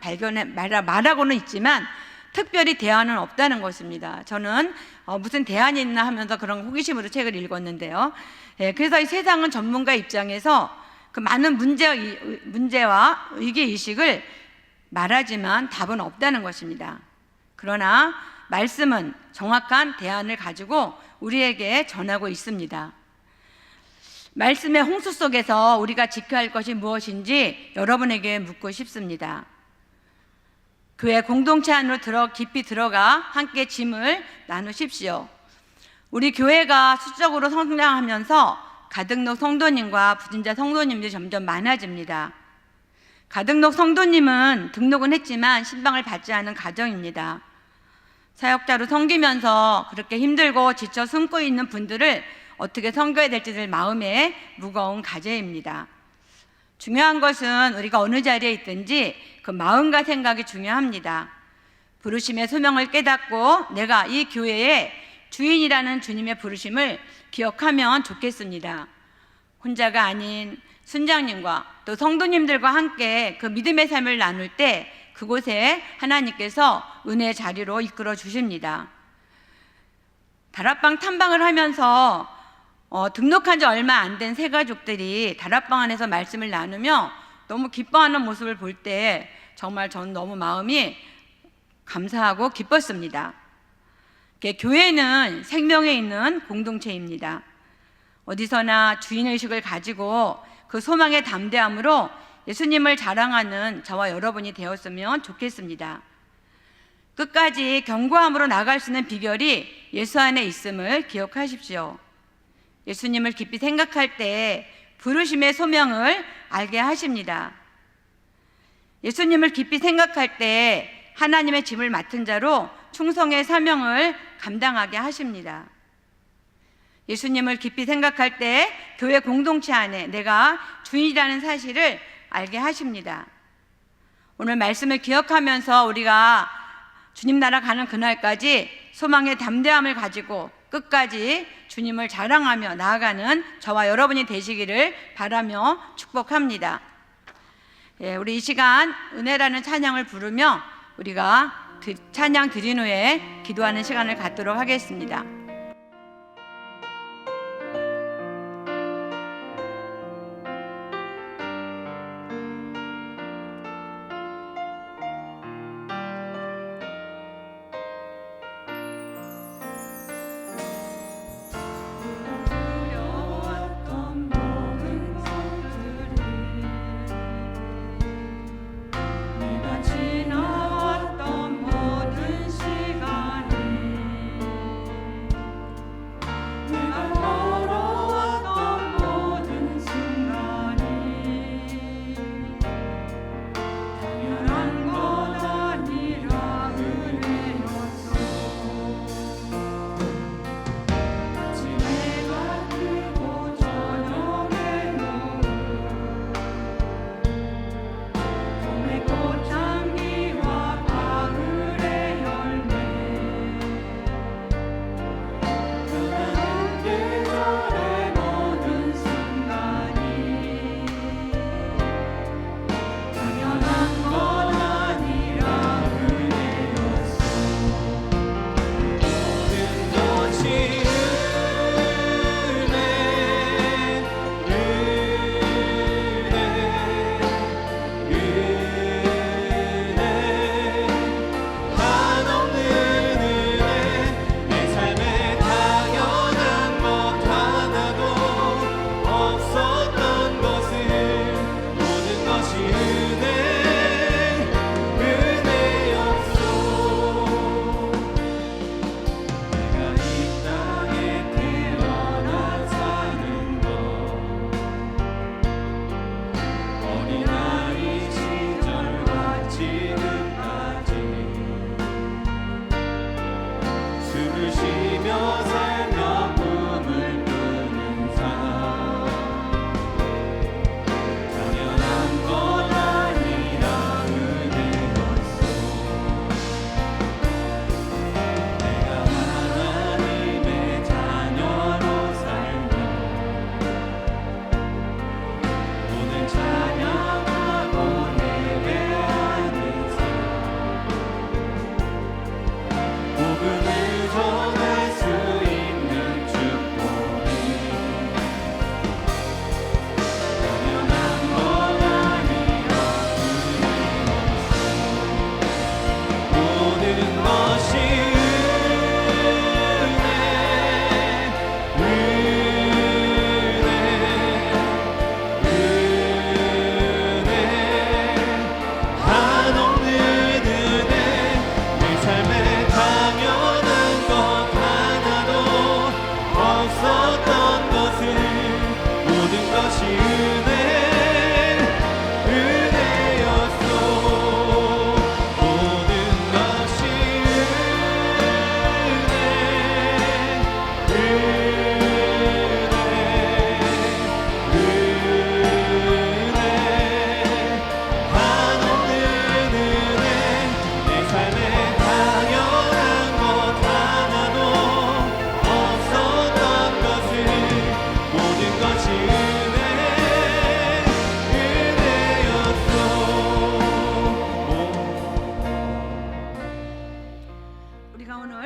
말하고는 있지만 특별히 대안은 없다는 것입니다. 저는 무슨 대안이 있나 하면서 그런 호기심으로 책을 읽었는데요. 그래서 이 세상은 전문가 입장에서 그 많은 문제와 위기의식을 말하지만 답은 없다는 것입니다. 그러나 말씀은 정확한 대안을 가지고 우리에게 전하고 있습니다. 말씀의 홍수 속에서 우리가 지켜야 할 것이 무엇인지 여러분에게 묻고 싶습니다. 교회 공동체 안으로 깊이 들어가 함께 짐을 나누십시오. 우리 교회가 수적으로 성장하면서 가등록 성도님과 부진자 성도님들이 점점 많아집니다. 가등록 성도님은 등록은 했지만 신방을 받지 않은 가정입니다. 사역자로 섬기면서 그렇게 힘들고 지쳐 숨고 있는 분들을 어떻게 섬겨야 될지를 마음에 무거운 과제입니다. 중요한 것은 우리가 어느 자리에 있든지 그 마음과 생각이 중요합니다. 부르심의 소명을 깨닫고 내가 이 교회의 주인이라는 주님의 부르심을 기억하면 좋겠습니다. 혼자가 아닌 순장님과 또 성도님들과 함께 그 믿음의 삶을 나눌 때 그곳에 하나님께서 은혜의 자리로 이끌어 주십니다. 다락방 탐방을 하면서 등록한 지 얼마 안 된 새 가족들이 다락방 안에서 말씀을 나누며 너무 기뻐하는 모습을 볼 때 정말 저는 너무 마음이 감사하고 기뻤습니다. 교회는 생명에 있는 공동체입니다. 어디서나 주인의식을 가지고 그 소망의 담대함으로 예수님을 자랑하는 저와 여러분이 되었으면 좋겠습니다. 끝까지 견고함으로 나갈 수 있는 비결이 예수 안에 있음을 기억하십시오. 예수님을 깊이 생각할 때 부르심의 소명을 알게 하십니다. 예수님을 깊이 생각할 때 하나님의 짐을 맡은 자로 충성의 사명을 감당하게 하십니다. 예수님을 깊이 생각할 때 교회 공동체 안에 내가 주인이라는 사실을 알게 하십니다. 오늘 말씀을 기억하면서 우리가 주님 나라 가는 그날까지 소망의 담대함을 가지고 끝까지 주님을 자랑하며 나아가는 저와 여러분이 되시기를 바라며 축복합니다. 우리 이 시간 은혜라는 찬양을 부르며 우리가 찬양 드린 후에 기도하는 시간을 갖도록 하겠습니다.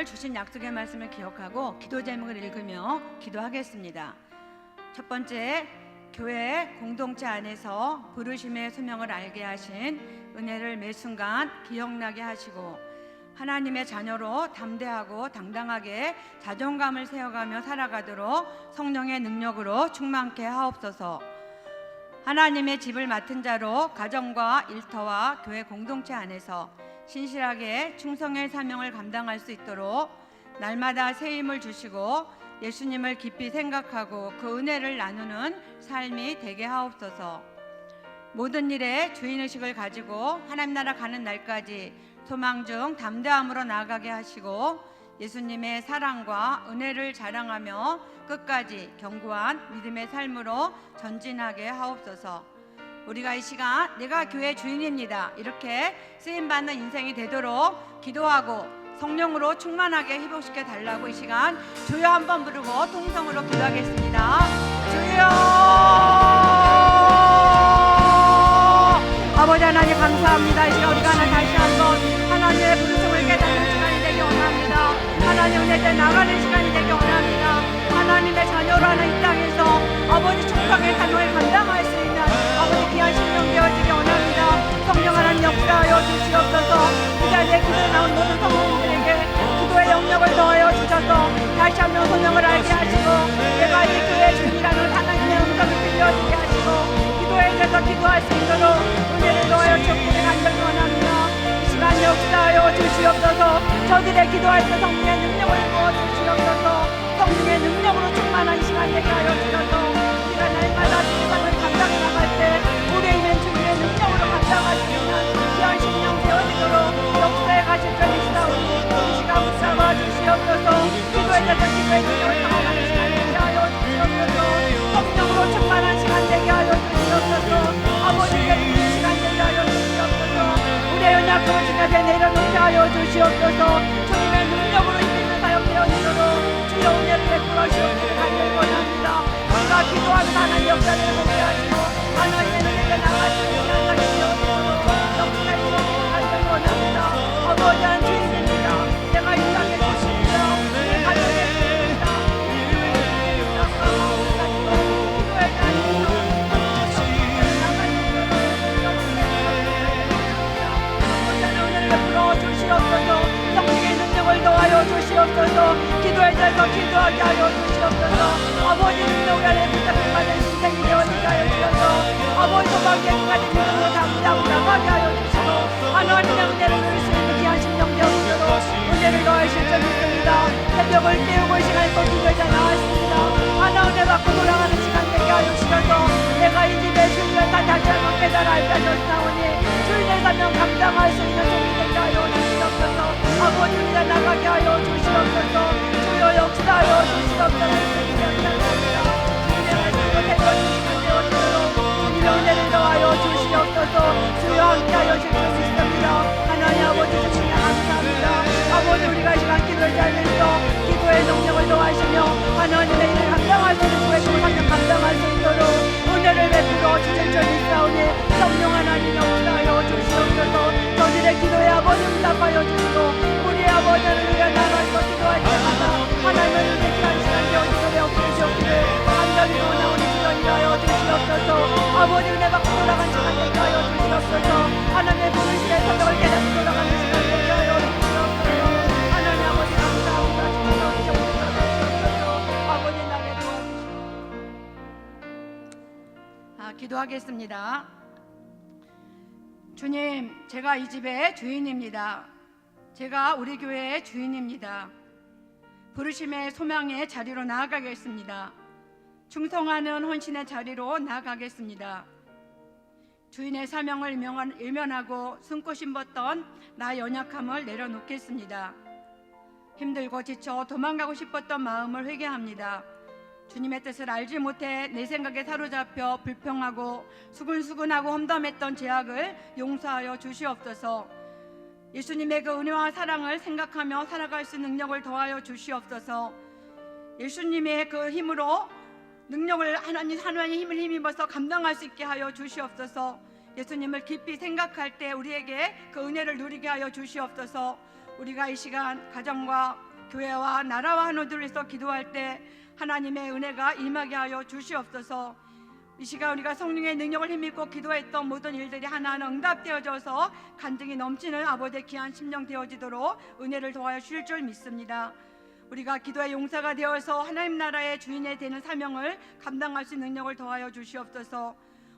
주신 약속의 말씀을 기억하고 기도 제목을 읽으며 기도하겠습니다. 첫 번째, 교회 공동체 안에서 부르심의 소명을 알게 하신 은혜를 매 순간 기억나게 하시고 하나님의 자녀로 담대하고 당당하게 자존감을 세워가며 살아가도록 성령의 능력으로 충만케 하옵소서. 하나님의 집을 맡은 자로 가정과 일터와 교회 공동체 안에서 신실하게 충성의 사명을 감당할 수 있도록 날마다 새 힘을 주시고 예수님을 깊이 생각하고 그 은혜를 나누는 삶이 되게 하옵소서. 모든 일에 주인의식을 가지고 하나님 나라 가는 날까지 소망 중 담대함으로 나아가게 하시고 예수님의 사랑과 은혜를 자랑하며 끝까지 견고한 믿음의 삶으로 전진하게 하옵소서. 우리가 이 시간 내가 교회 주인입니다 이렇게 쓰임받는 인생이 되도록 기도하고 성령으로 충만하게 회복시켜 달라고 이 시간 주여 한번 부르고 통성으로 기도하겠습니다. 주여! 아버지 하나님 감사합니다. 이 시간 우리가 다시 한번 하나님의 부르심을 깨닫는 시간이 되기 원합니다. 하나님 은혜에 나가는 시간이 되기 원합니다. 하나님의 자녀라는 이 땅에서 아버지 축복의 사명을 감당할 수 있는 아버지 귀한 신령 되어지기 원합니다. 성령 하나님 역사하여 주시옵소서. 이 자리에 기도에 나온 모든 성도들에게 기도의 영역을 더하여 주셔서 다시 한번 소명을 알게 하시고 내가 이 교회의 주인이라는 하나님의 음성을 들려주게 하시고 기도에 대해서 기도할 수 있도록 은혜를 더하여 주옵기를 간절히 원합니다. 이 시간 역사하여 주시옵소서. 저들의 기도할 때 성령의 능력을 부어 주시옵소서. 성령의 능력으로 충만한 시간 되게 하여 주셔서 우리가 날마다 세상을 감당해 나갈 때 우리의 있는 주님의 능력으로 감당할 수 있는 귀한 신령 되어지도록 역사에 가실 줄 믿사오니 이 시간 붙잡아 주시옵소서. 기도에 대해서 기도의 능력을 경험하는 시간 되게 하여 주시옵소서. 성령으로 충만한 시간 되게 하여 주시옵소서. 아버지의 믿는 시간 되게 하여 주시옵소서. 우리의 연약함을 주님께 내려놓게 하여 주시옵소서. 주님의 능력으로 이기는 사역 되어지도록 주여 은혜를 베풀어 주옵기를 간절히 원합니다. 우리가 기도하는 하나님 역사를 보게 하시고 하나님의 은혜가 나갈 수 있는 하나님 되어지도록 역사에 주옵기를 간절히 원합니다. 아버지 한 주인입니다. 내가 이 땅에 주십니다. 내 가정에 주십니다. 이 교회에 주십니다. 기도에 대한 은혜를 베풀어 주시옵소서. 성령의 능력을 더하여 주시옵소서. 기도에 대해서 기도하게 하여 주시옵소서. 아버지 능력을 안에 붙잡힌받은 인생이 되어지게 하여 주셔서 아버지 소망계까지 믿음으로 담대하고 나가게 하여 주시고 하나님의 은혜를 누릴 수 있는 귀한 심령 되어지도록 은혜를 더하실 줄 믿습니다. 새벽을 깨우고 이 시간에 또 기도자 나왔습니다. 하나 은혜 받고 돌아가는 시간 되게 하여 주셔서 내가 이 집의 주인을 다 다시 한번 깨달아 알려줬사오니 주인의 사명 감당할 수 있는 종이 되게 하여 주시옵소서. 아버지 우리가 나가게 하여 주시옵소서. 주여 역사하여 주시옵소서. 주님의 은혜를 더하여 주시옵소서. 주여 함께하여 주실 수 있습니다. 하나님 아버지 주님 감사합니다. 아버지 우리가 이 시간 기도를 잘면서 기도의 능력을 더하시며 하나님의 일을 감당할 수 있는 주의 사명 감당할 수 있도록 은혜를 베풀어 주실 줄 믿사오니 성령 하나님 역사하여 주시옵소서. 저들의 기도에 아버지 응답하여 주시고 우리의 아버지를 위해 나가서 기도할 때마다 하나님을 위해 귀한 시간 되어지도록 역사해 주옵기를 간절히 원하오니 주여 주시옵소서. 아버지 은혜 받고 돌아간 시간 되게 하여 주시옵소서. 하나님의 부르심에 성령을 깨닫고 돌아가는 시간 되게 하여 주시옵소서. 기도하겠습니다. 주님, 제가 이 집의 주인입니다. 제가 우리 교회의 주인입니다. 부르심의 소망의 자리로 나아가겠습니다. 충성하는 헌신의 자리로 나아가겠습니다. 주인의 사명을 일면하고 숨고 싶었던 나 연약함을 내려놓겠습니다. 힘들고 지쳐 도망가고 싶었던 마음을 회개합니다. 주님의 뜻을 알지 못해 내 생각에 사로잡혀 불평하고 수근수근하고 험담했던 죄악을 용서하여 주시옵소서. 예수님의 그 은혜와 사랑을 생각하며 살아갈 수 있는 능력을 더하여 주시옵소서. 예수님의 그 힘으로 능력을 하나님의 힘을 힘입어서 감당할 수 있게 하여 주시옵소서. 예수님을 깊이 생각할 때 우리에게 그 은혜를 누리게 하여 주시옵소서. 우리가 이 시간 가정과 교회와 나라와 하나님을 위해서 기도할 때 하나님의 은혜가 임하게 하여 주시옵소서. 이 시간 우리가 성령의 능력을 힘입고 기도했던 모든 일들이 하나하나 응답되어져서 간증이 넘치는 아버지의 귀한 심령 되어지도록 은혜를 더하여 주실 줄 믿습니다. 우리가 기도의 용사가 되어서 하나님 나라의 주인이 되는 사명을 감당할 수 있는 능력을 더하여 주시옵소서.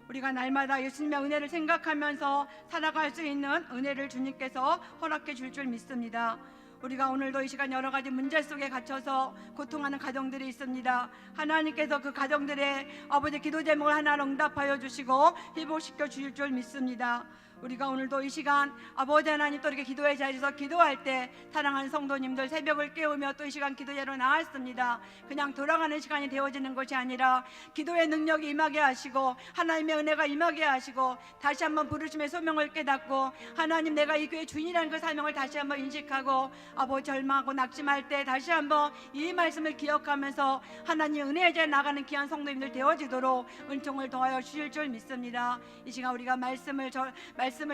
우리가 날마다 예수님의 은혜를 생각하면서 살아갈 수 있는 은혜를 주님께서 허락해 줄 줄 믿습니다. 우리가 오늘도 이 시간 여러 가지 문제 속에 갇혀서 고통하는 가정들이 있습니다. 하나님께서 그 가정들의 아버지 기도 제목을 하나로 응답하여 주시고 회복시켜 주실 줄 믿습니다. 우리가 오늘도 이 시간 아버지 하나님 또 이렇게 기도의 자리에서 기도할 때 사랑하는 성도님들 새벽을 깨우며 또 이 시간 기도자로 나왔습니다. 그냥 돌아가는 시간이 되어지는 것이 아니라 기도의 능력이 임하게 하시고 하나님의 은혜가 임하게 하시고 다시 한번 부르심의 소명을 깨닫고 하나님 내가 이 교회 주인이라는 그 사명을 다시 한번 인식하고 아버지 절망하고 낙심할 때 다시 한번 이 말씀을 기억하면서 하나님 은혜의 자리에 나가는 귀한 성도님들 되어지도록 은총을 더하여 주실 줄 믿습니다. 이 시간 우리가 말씀을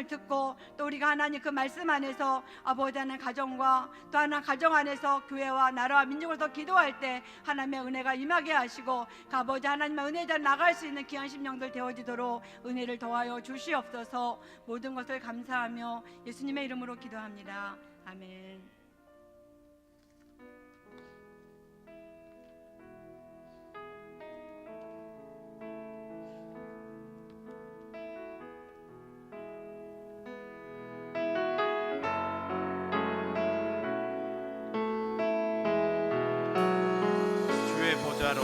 듣고 또 우리가 하나님 그 말씀 안에서 아버지 하나님 가정과 또 하나 가정 안에서 교회와 나라와 민족을 더 기도할 때 하나님의 은혜가 임하게 하시고 그 아버지 하나님의 은혜자 나갈 수 있는 귀한 심령들 되어지도록 은혜를 더하여 주시옵소서. 모든 것을 감사하며 예수님의 이름으로 기도합니다. 아멘. 보좌로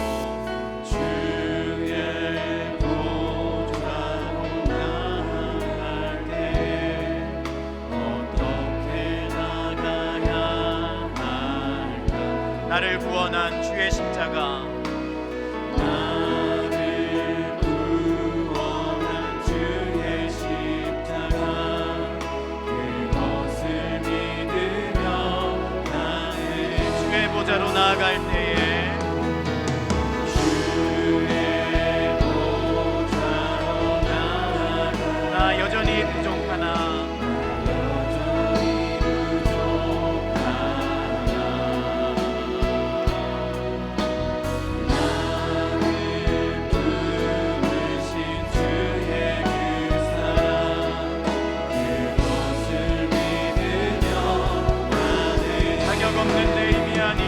주의 보좌로 나아갈 때 어떻게 나가야 할까? 나를 구원한 주의 십자가 나를 구원한 주의 십자가 그것을 믿으며 나의 주의 보좌로 나아갈 때에 나 여전히 부족하나 나를 부르신 주의 그 사랑 그것을 믿으며 나는 자격 없는 내 힘이 아닌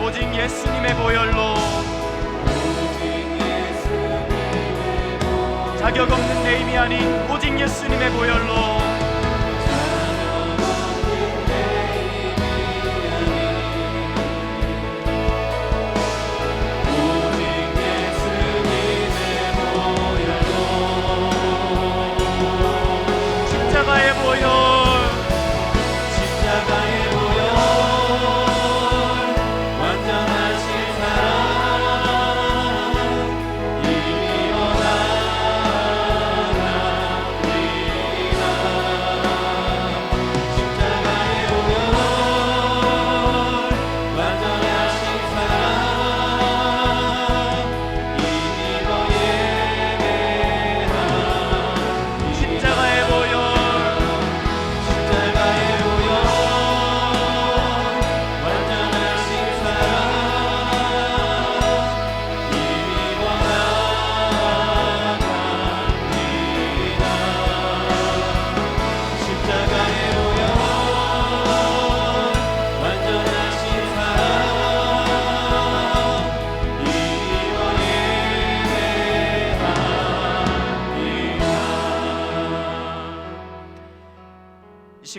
오직 예수님의 보혈로 자격 없는 내 힘이 아닌 오직 예수님의 보혈로 십자가의 보혈 완전하신 사랑 이미 원하나이다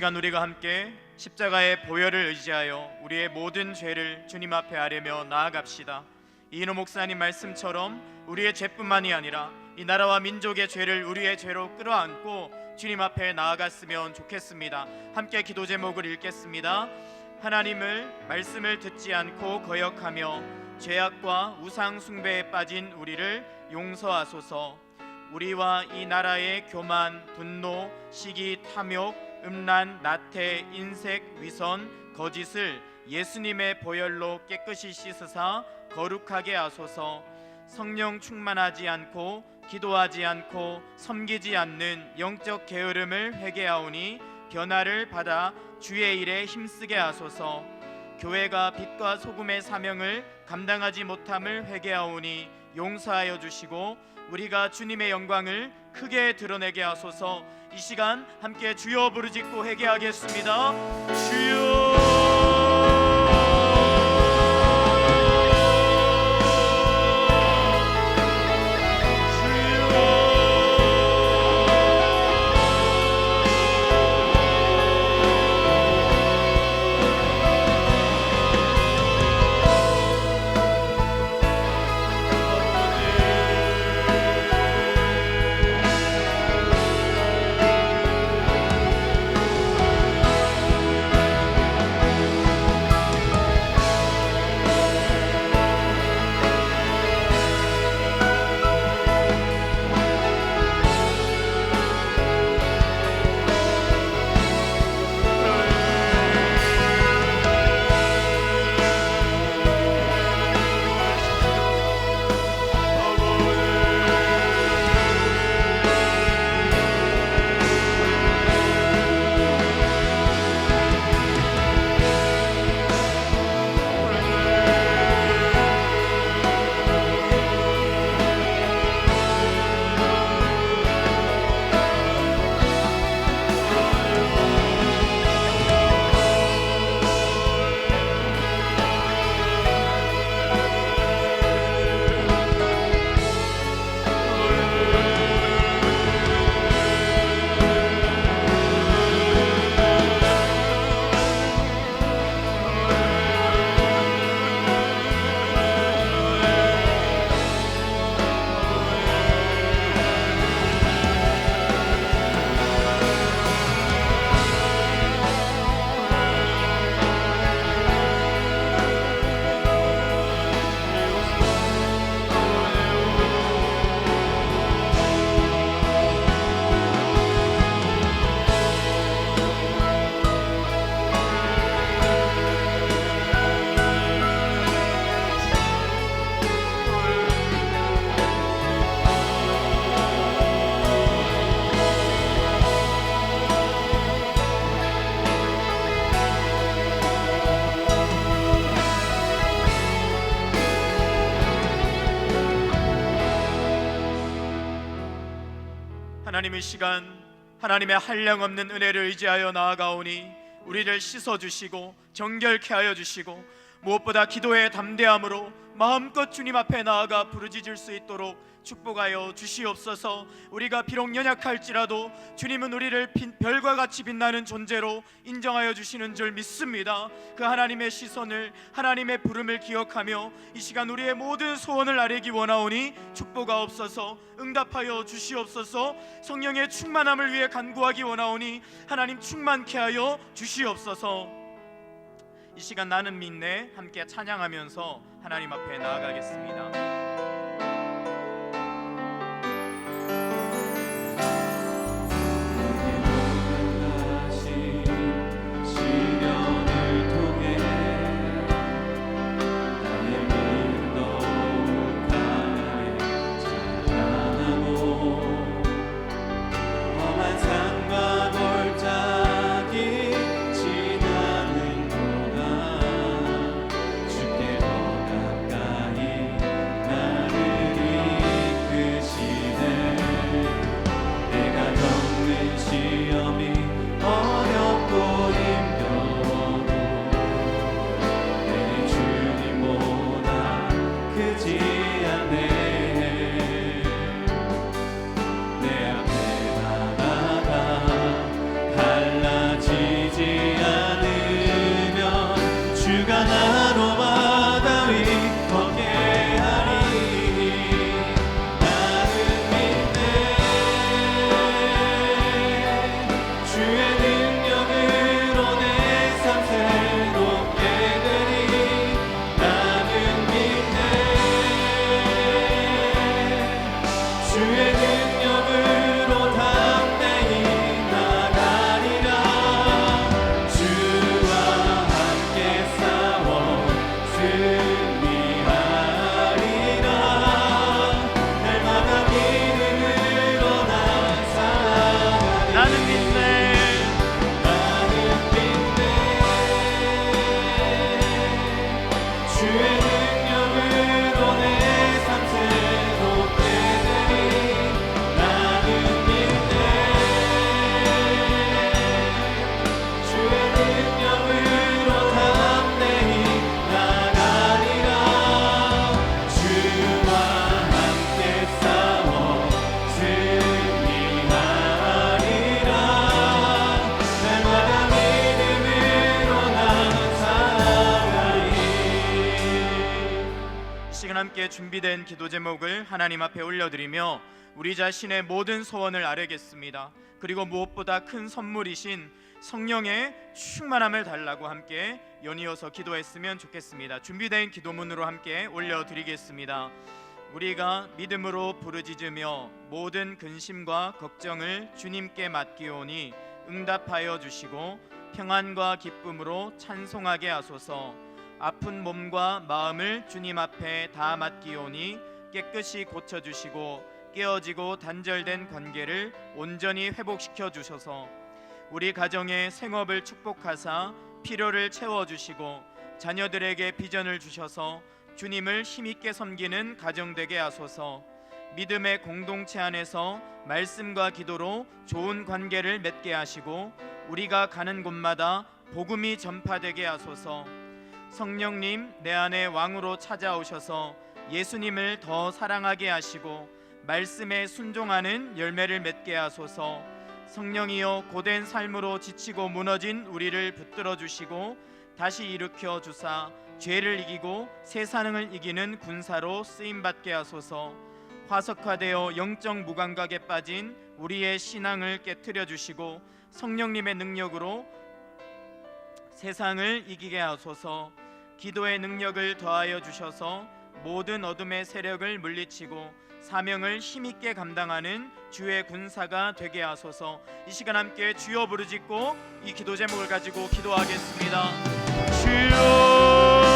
시간 우리가 함께 십자가의 보혈을 의지하여 우리의 모든 죄를 주님 앞에 아뢰며 나아갑시다. 이인호 목사님 말씀처럼 우리의 죄뿐만이 아니라 이 나라와 민족의 죄를 우리의 죄로 끌어안고 주님 앞에 나아갔으면 좋겠습니다. 함께 기도 제목을 읽겠습니다. 하나님을 말씀을 듣지 않고 거역하며 죄악과 우상 숭배에 빠진 우리를 용서하소서. 우리와 이 나라의 교만, 분노, 시기, 탐욕, 음란, 나태, 인색, 위선, 거짓을 예수님의 보혈로 깨끗이 씻으사 거룩하게 하소서. 성령 충만하지 않고 기도하지 않고 섬기지 않는 영적 게으름을 회개하오니 변화를 받아 주의 일에 힘쓰게 하소서. 교회가 빛과 소금의 사명을 감당하지 못함을 회개하오니 용서하여 주시고 우리가 주님의 영광을 크게 드러내게 하소서. 이 시간 함께 주여 부르짖고 회개하겠습니다. 주여. 하나님의 시간, 하나님의 한량없는 은혜를 의지하여 나아가오니 우리를 씻어주시고 정결케 하여 주시고 무엇보다 기도의 담대함으로 마음껏 주님 앞에 나아가 부르짖을 수 있도록 축복하여 주시옵소서. 우리가 비록 연약할지라도 주님은 우리를 별과 같이 빛나는 존재로 인정하여 주시는 줄 믿습니다. 그 하나님의 시선을, 하나님의 부름을 기억하며 이 시간 우리의 모든 소원을 아뢰기 원하오니 축복하옵소서. 응답하여 주시옵소서. 성령의 충만함을 위해 간구하기 원하오니 하나님 충만케 하여 주시옵소서. 이 시간 나는 믿네 함께 찬양하면서 하나님 앞에 나아가겠습니다. 주께 더 가까이 주의 능력으로 담대히 나가리라. 주와 함께 싸워 승리하리라. 날마다 믿음으로 난 살아가리. 나는 믿네. 주의 능력으로 내 삶 새롭게 되리. 나는 믿네. 주의 능력으로 담대히 나가리라. 주와 함께 싸워 승리하리라. 날마다 믿음으로 난 살아가리. 이 시간 함께 준비된 기도 제목을 하나님 앞에 올려드리며 우리 자신의 모든 소원을 아뢰겠습니다. 그리고 무엇보다 큰 선물이신 성령의 충만함을 달라고 함께 연이어서 기도했으면 좋겠습니다. 준비된 기도문으로 함께 올려드리겠습니다. 우리가 믿음으로 부르짖으며 모든 근심과 걱정을 주님께 맡기오니 응답하여 주시고 평안과 기쁨으로 찬송하게 하소서. 아픈 몸과 마음을 주님 앞에 다 맡기오니 깨끗이 고쳐주시고 깨어지고 단절된 관계를 온전히 회복시켜 주셔서 우리 가정의 생업을 축복하사 필요를 채워주시고 자녀들에게 비전을 주셔서 주님을 힘있게 섬기는 가정 되게 하소서. 믿음의 공동체 안에서 말씀과 기도로 좋은 관계를 맺게 하시고 우리가 가는 곳마다 복음이 전파되게 하소서. 성령님 내 안에 왕으로 찾아오셔서 예수님을 더 사랑하게 하시고 말씀에 순종하는 열매를 맺게 하소서. 성령이여 고된 삶으로 지치고 무너진 우리를 붙들어 주시고 다시 일으켜 주사 죄를 이기고 세상을 이기는 군사로 쓰임받게 하소서. 화석화되어 영적 무감각에 빠진 우리의 신앙을 깨트려 주시고 성령님의 능력으로 세상을 이기게 하소서. 기도의 능력을 더하여 주셔서 모든 어둠의 세력을 물리치고 사명을 힘있게 감당하는 주의 군사가 되게 하소서. 이 시간 함께 주여 부르짖고 이 기도 제목을 가지고 기도하겠습니다. 주여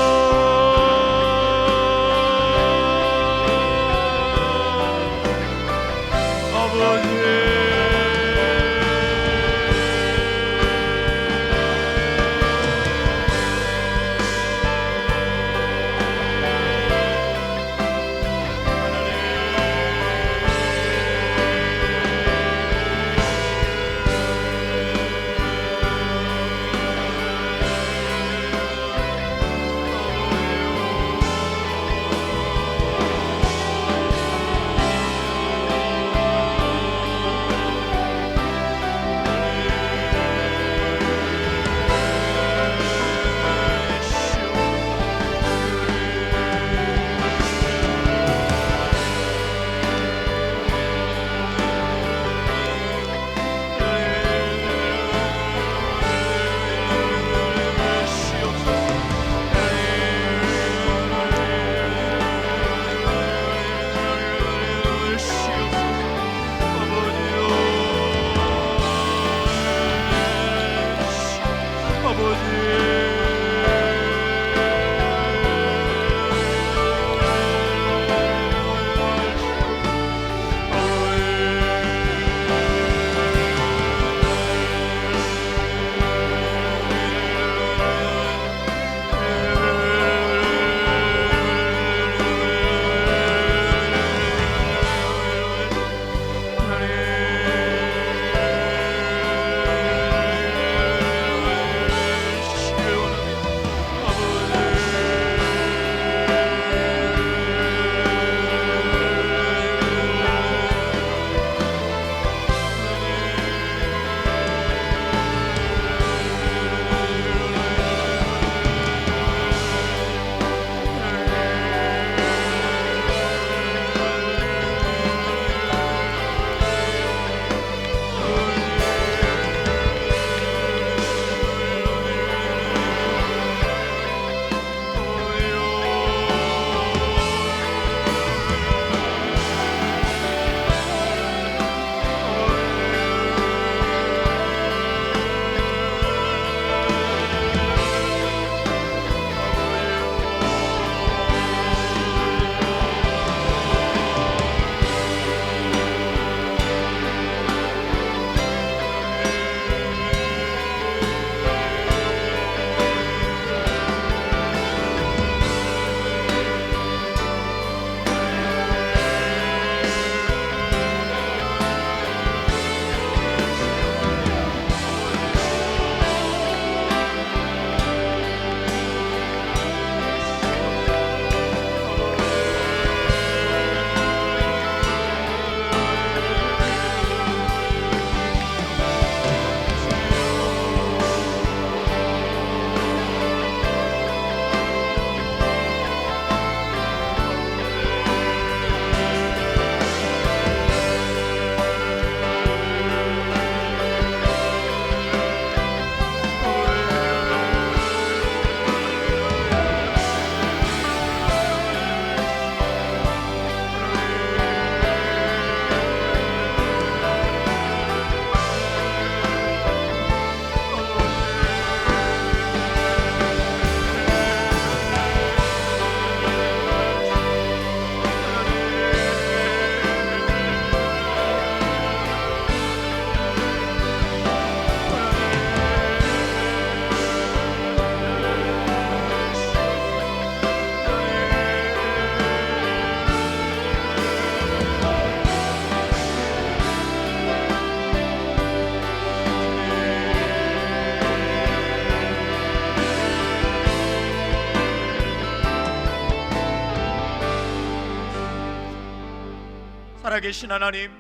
살아계신 하나님,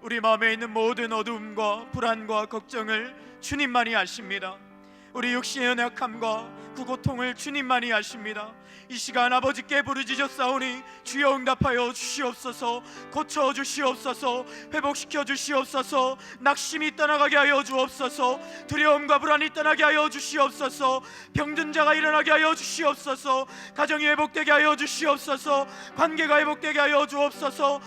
우리 마음에 있는 모든 어두움과 불안과 걱정을 주님만이 아십니다. 우리 육신의 연약함과 그 고통을 주님만이 아십니다. 이 시간 아버지께 부르짖었사오니 주여 응답하여 주시옵소서. 고쳐 주시옵소서. 회복시켜 주시옵소서. 낙심이 떠나가게 하여 주옵소서. 두려움과 불안이 떠나게 하여 주시옵소서. 병든 자가 일어나게 하여 주시옵소서. 가정이 회복되게 하여 주시옵소서. 관계가 회복되게 하여 주옵소서.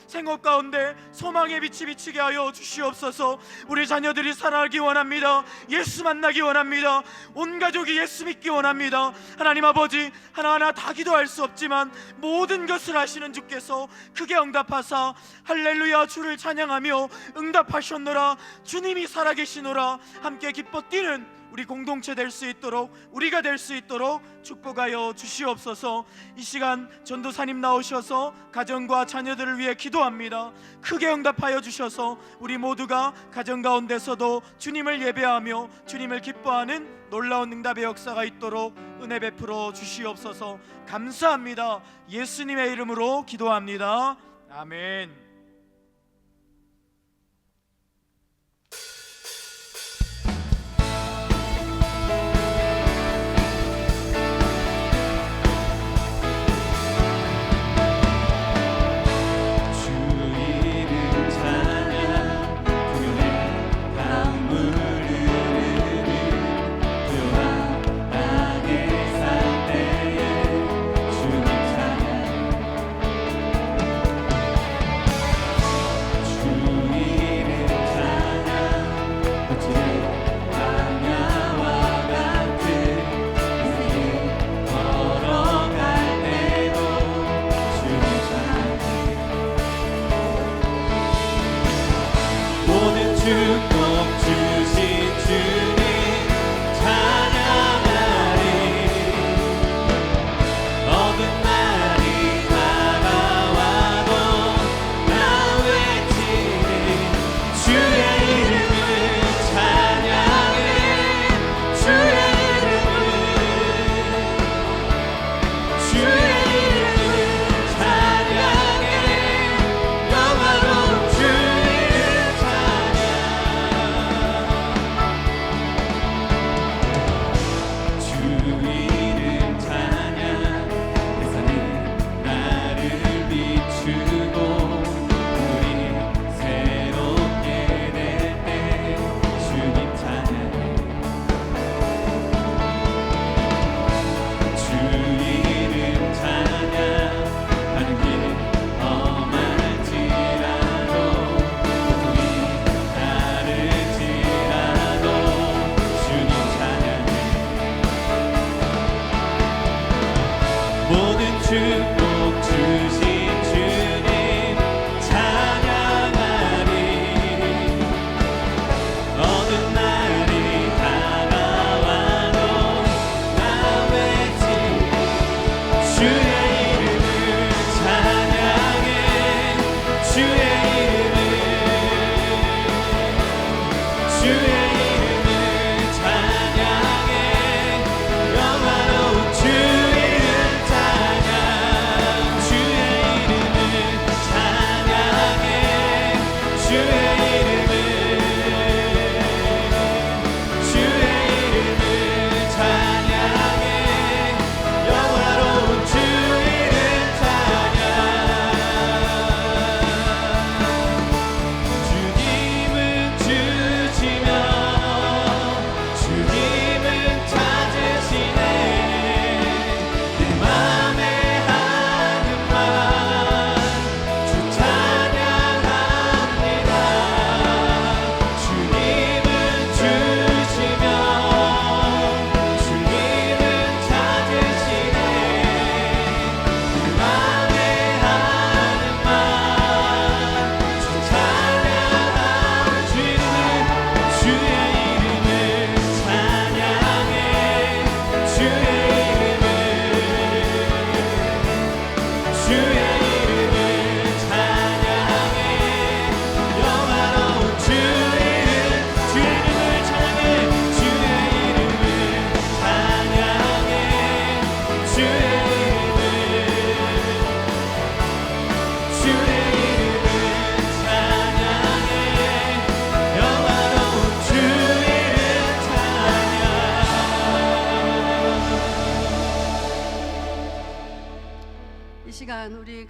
생업 가운데 소망의 빛이 비치게 하여 주시옵소서. 우리 자녀들이 살아가기 원합니다. 예수 만나기 원합니다. 온 가족이 예수 믿기 원합니다. 하나님 아버지, 하나하나 다 기도할 수 없지만 모든 것을 아시는 주께서 크게 응답하사 할렐루야 주를 찬양하며 응답하셨노라. 주님이 살아계시노라. 함께 기뻐 뛰는 우리 공동체 될 수 있도록, 우리가 될 수 있도록 축복하여 주시옵소서. 이 시간 전도사님 나오셔서 가정과 자녀들을 위해 기도합니다. 크게 응답하여 주셔서 우리 모두가 가정 가운데서도 주님을 예배하며 주님을 기뻐하는 놀라운 응답의 역사가 있도록 은혜 베풀어 주시옵소서. 감사합니다. 예수님의 이름으로 기도합니다. 아멘.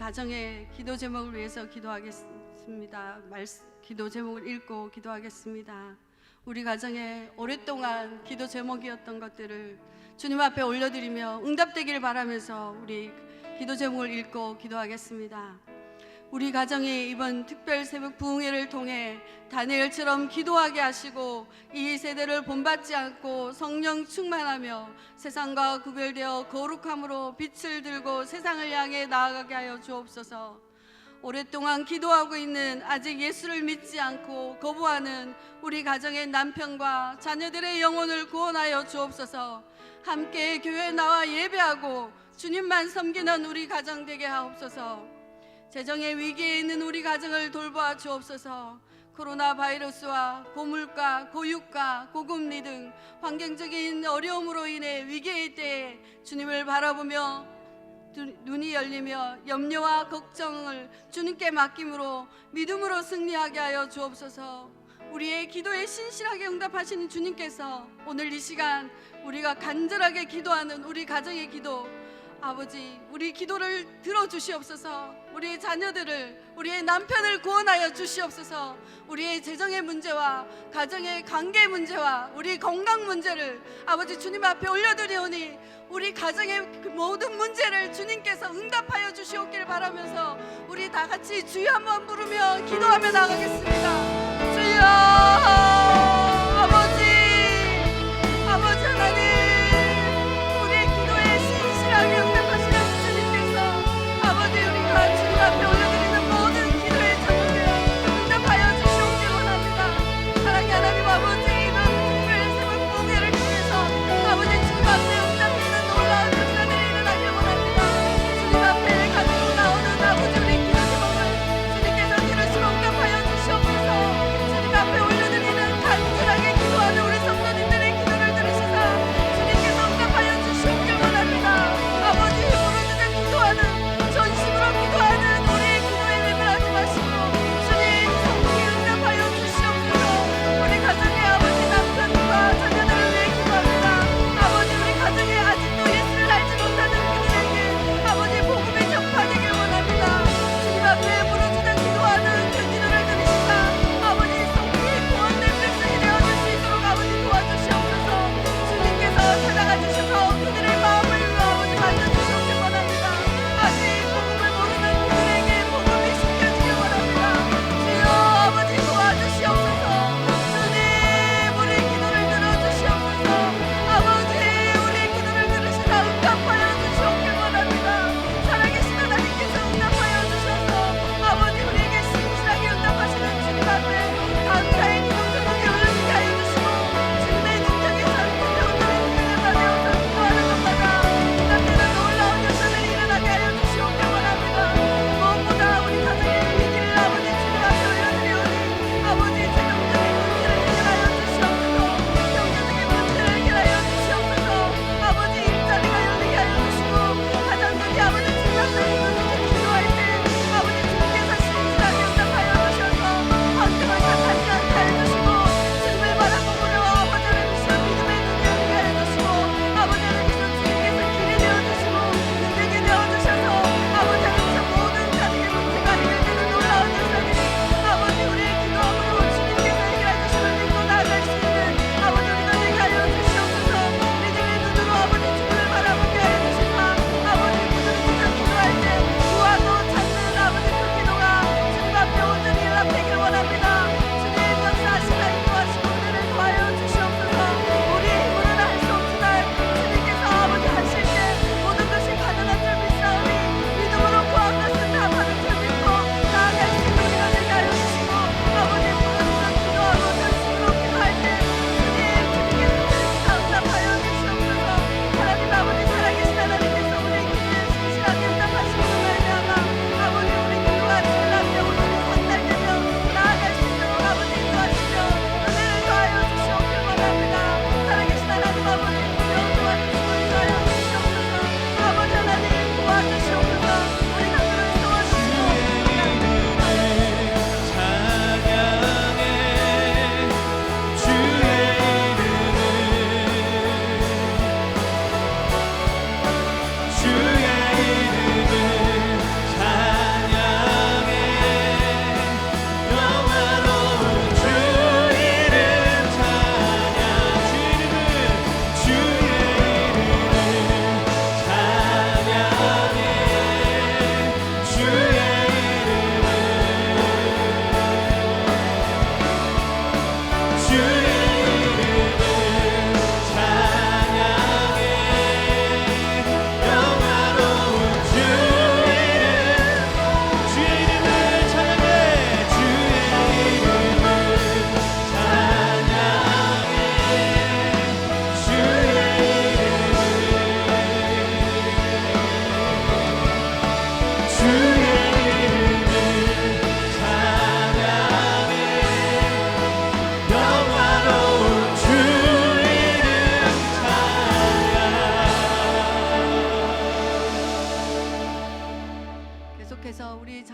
가정의 기도 제목을 위해서 기도하겠습니다. 기도 제목을 읽고 기도하겠습니다. 우리 가정에 오랫동안 기도 제목이었던 것들을 주님 앞에 올려드리며 응답되기를 바라면서 우리 기도 제목을 읽고 기도하겠습니다. 우리 가정이 이번 특별 새벽 부흥회를 통해 다니엘처럼 기도하게 하시고 이 세대를 본받지 않고 성령 충만하며 세상과 구별되어 거룩함으로 빛을 들고 세상을 향해 나아가게 하여 주옵소서. 오랫동안 기도하고 있는 아직 예수를 믿지 않고 거부하는 우리 가정의 남편과 자녀들의 영혼을 구원하여 주옵소서. 함께 교회에 나와 예배하고 주님만 섬기는 우리 가정 되게 하옵소서. 재정의 위기에 있는 우리 가정을 돌보아 주옵소서. 코로나 바이러스와 고물가, 고유가, 고금리 등 환경적인 어려움으로 인해 위기의 때에 주님을 바라보며 눈이 열리며 염려와 걱정을 주님께 맡김으로 믿음으로 승리하게 하여 주옵소서. 우리의 기도에 신실하게 응답하시는 주님께서 오늘 이 시간 우리가 간절하게 기도하는 우리 가정의 기도, 아버지 우리 기도를 들어주시옵소서. 우리의 자녀들을, 우리의 남편을 구원하여 주시옵소서. 우리의 재정의 문제와 가정의 관계 문제와 우리 건강 문제를 아버지 주님 앞에 올려드리오니 우리 가정의 모든 문제를 주님께서 응답하여 주시옵기를 바라면서 우리 다 같이 주여 한번 부르며 기도하며 나가겠습니다. 주여 아버지 하나님, 우리의 기도에 신실하게 응답하시는 주님께서 아버지 우리가 주님 앞에 올려드리는 모든 기도의 제목에 응답하여 주시옵길 원합니다. 사랑의 하나님 아버지, 이번 특별 새벽 부흥회를 통해서 아버지 주님 앞에 응답되는 놀라운 역사들이 일어나길 원합니다. 주님 앞에 가지고 나오는 아버지 우리 기도 제목을 주님께서 들으시고 응답하여 주시옵소서. 주님 앞에 올려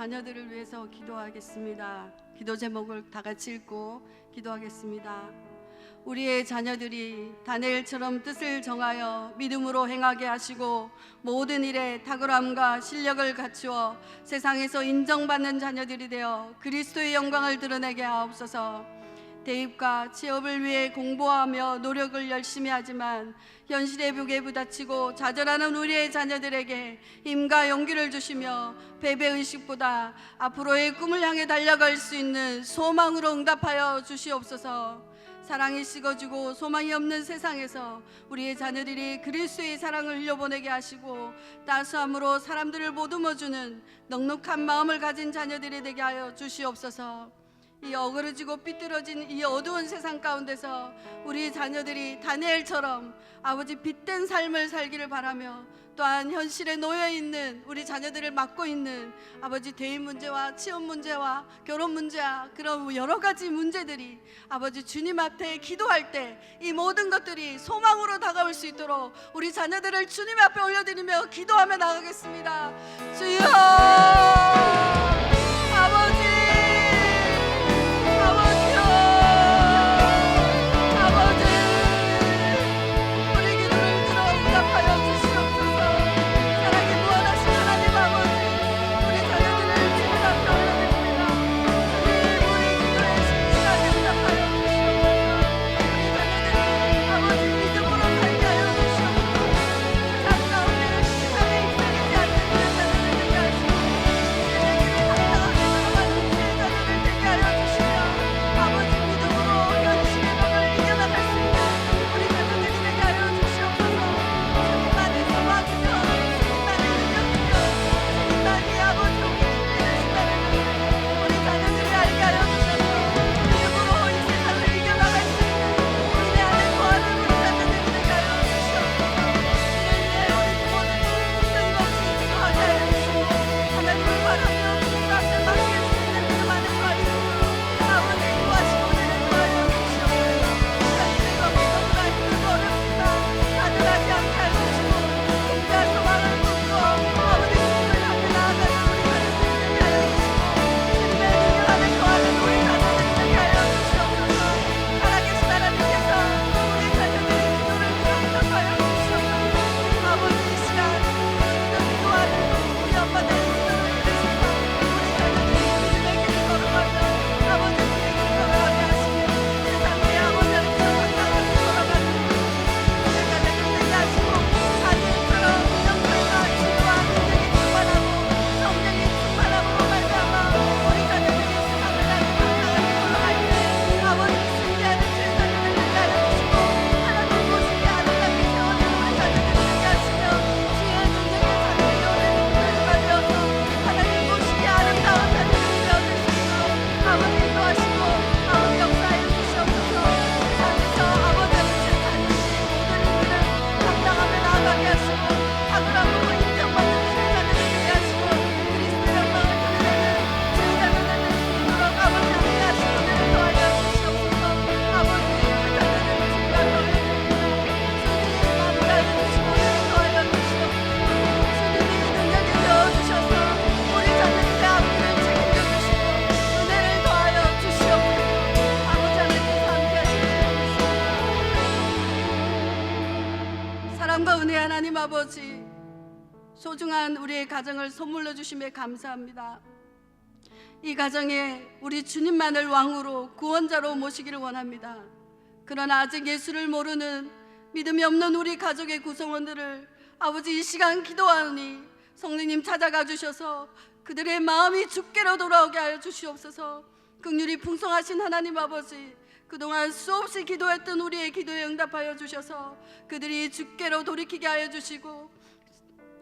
자녀들을 위해서 기도하겠습니다. 기도 제목을 다 같이 읽고 기도하겠습니다. 우리의 자녀들이 다니엘처럼 뜻을 정하여 믿음으로 행하게 하시고 모든 일에 탁월함과 실력을 갖추어 세상에서 인정받는 자녀들이 되어 그리스도의 영광을 드러내게 하옵소서. 대입과 취업을 위해 공부하며 노력을 열심히 하지만 현실의 벽에 부딪히고 좌절하는 우리의 자녀들에게 힘과 용기를 주시며 패배의식보다 앞으로의 꿈을 향해 달려갈 수 있는 소망으로 응답하여 주시옵소서. 사랑이 식어지고 소망이 없는 세상에서 우리의 자녀들이 그리스도의 사랑을 흘려보내게 하시고 따스함으로 사람들을 보듬어주는 넉넉한 마음을 가진 자녀들이 되게 하여 주시옵소서. 이 어그러지고 삐뚤어진 이 어두운 세상 가운데서 우리 자녀들이 다니엘처럼 아버지 빛된 삶을 살기를 바라며 또한 현실에 놓여있는 우리 자녀들을 맡고 있는 아버지 대인 문제와 취업 문제와 결혼 문제와 그런 여러 가지 문제들이 아버지 주님 앞에 기도할 때 이 모든 것들이 소망으로 다가올 수 있도록 우리 자녀들을 주님 앞에 올려드리며 기도하며 나가겠습니다. 주여 아버지 하나님 아버지, 소중한 우리의 가정을 선물로 주심에 감사합니다. 이 가정에 우리 주님만을 왕으로 구원자로 모시기를 원합니다. 그러나 아직 예수를 모르는 믿음이 없는 우리 가족의 구성원들을 아버지 이 시간 기도하오니 성령님 찾아가 주셔서 그들의 마음이 주께로 돌아오게 하여 주시옵소서. 긍휼이 풍성하신 하나님 아버지, 그동안 수없이 기도했던 우리의 기도에 응답하여 주셔서 그들이 주께로 돌이키게 하여 주시고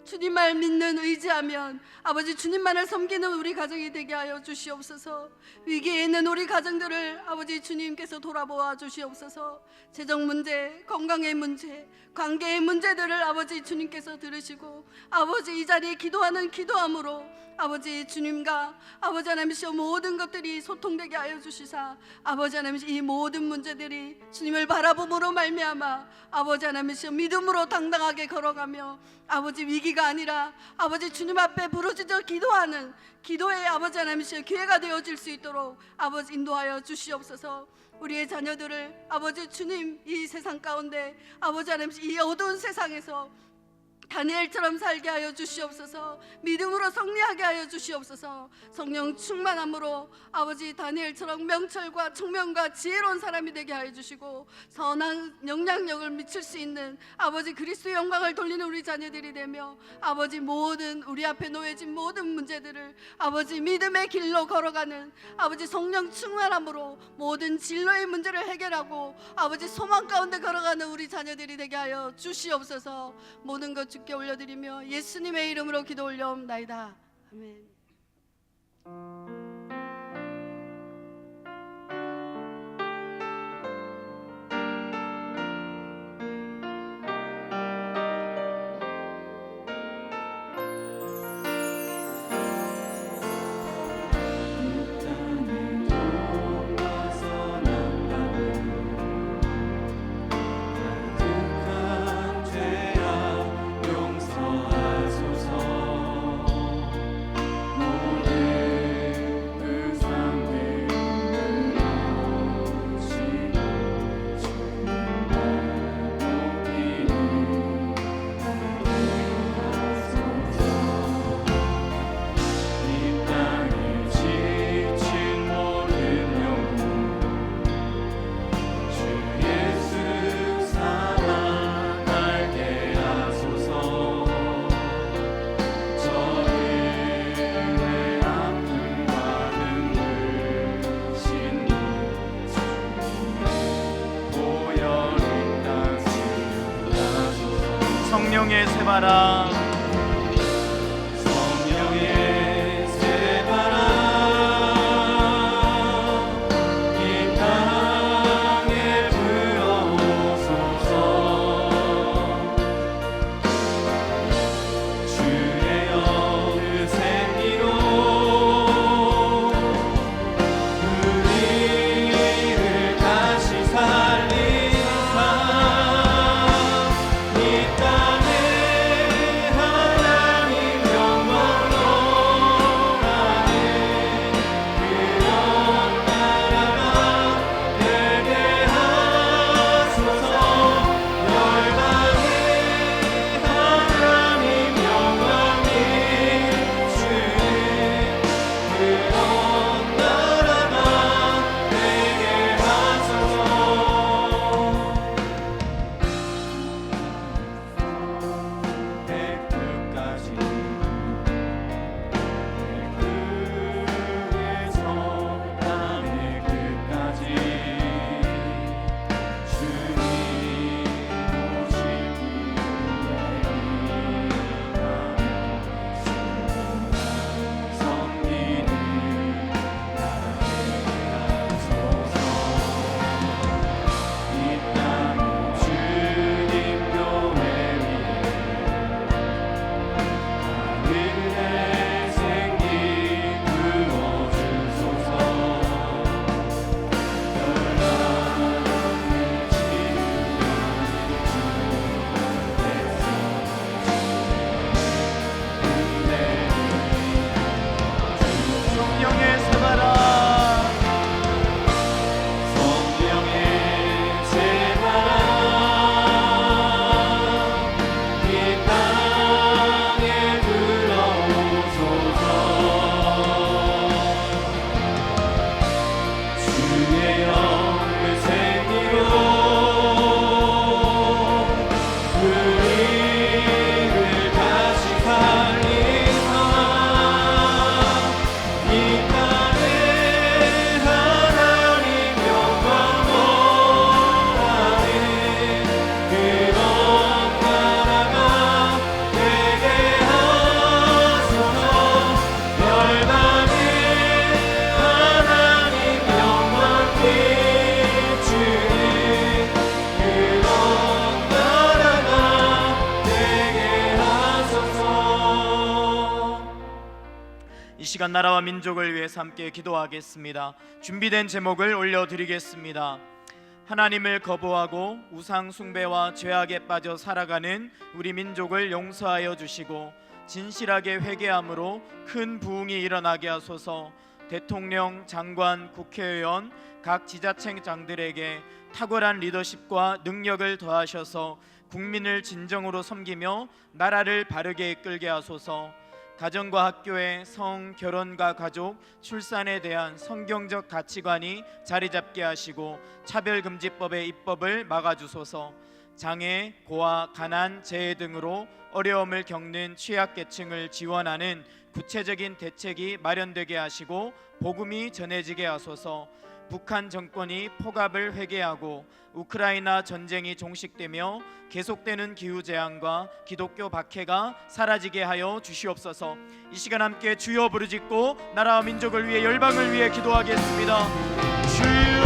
주님만 믿는 의지하면 아버지 주님만을 섬기는 우리 가정이 되게 하여 주시옵소서. 위기에 있는 우리 가정들을 아버지 주님께서 돌아보아 주시옵소서. 재정 문제, 건강의 문제, 관계의 문제들을 아버지 주님께서 들으시고 아버지 이 자리에 기도하는 기도함으로 아버지 주님과 아버지 하나님이시여 모든 것들이 소통되게 하여 주시사 아버지 하나님이시여 이 모든 문제들이 주님을 바라봄으로 말미암아 아버지 하나님이시여 믿음으로 당당하게 걸어가며 아버지 위기가 아니라 아버지 주님 앞에 부르짖어 기도하는 기도의 아버지 하나님이시여 기회가 되어질 수 있도록 아버지 인도하여 주시옵소서. 우리의 자녀들을 아버지 주님 이 세상 가운데 아버지 하나님 이 어두운 세상에서 다니엘처럼 살게 하여 주시옵소서. 믿음으로 승리하게 하여 주시옵소서. 성령 충만함으로 아버지 다니엘처럼 명철과 총명과 지혜로운 사람이 되게 하여 주시고 선한 영향력을 미칠 수 있는 아버지 그리스도의 영광을 돌리는 우리 자녀들이 되며 아버지 모든 우리 앞에 놓여진 모든 문제들을 아버지 믿음의 길로 걸어가는 아버지 성령 충만함으로 모든 진로의 문제를 해결하고 아버지 소망 가운데 걸어가는 우리 자녀들이 되게 하여 주시옵소서. 모든 것 주께 올려드리며 예수님의 이름으로 기도 올려옵나이다. 아멘. 성령의 새바람 성령의 새바람 이 땅에 불어오소서. 주의 영을 생기로 우리를 다시 살리사 이 땅에 하나님 영광으로 나는 그런 나라가 되게 하소서. 열방에 하나님 영광이 주는 그런 나라가 되게 하소서. 백끝까지 백끝에서 땅의 끝까지 주님 오시기를 섬기는 나라 되게 하소서. 이 땅은 주님 교회 위에 하늘의 생기 부어주소서. 열방을 성령의 새바람 성령의 새바람 이 땅에 불어오소서. 주의 영을 생기로 우리를 다시 살리사 이 땅에 하나님 영광으로 나는 그런 나라가 되게 하소서. 열방에 하나님 영광이 시간 나라와 민족을 위해서 함께 기도하겠습니다. 준비된 제목을 올려드리겠습니다. 하나님을 거부하고 우상 숭배와 죄악에 빠져 살아가는 우리 민족을 용서하여 주시고 진실하게 회개함으로 큰 부흥이 일어나게 하소서. 대통령, 장관, 국회의원, 각 지자체장들에게 탁월한 리더십과 능력을 더하셔서 국민을 진정으로 섬기며 나라를 바르게 이끌게 하소서. 가정과 학교에 성, 결혼과 가족, 출산에 대한 성경적 가치관이 자리 잡게 하시고 차별금지법의 입법을 막아주소서. 장애, 고아, 가난, 재해 등으로 어려움을 겪는 취약계층을 지원하는 구체적인 대책이 마련되게 하시고 복음이 전해지게 하소서. 북한 정권이 폭압을 회개하고 우크라이나 전쟁이 종식되며 계속되는 기후재앙과 기독교 박해가 사라지게 하여 주시옵소서. 이 시간 함께 주여 부르짖고 나라와 민족을 위해 열방을 위해 기도하겠습니다. 주여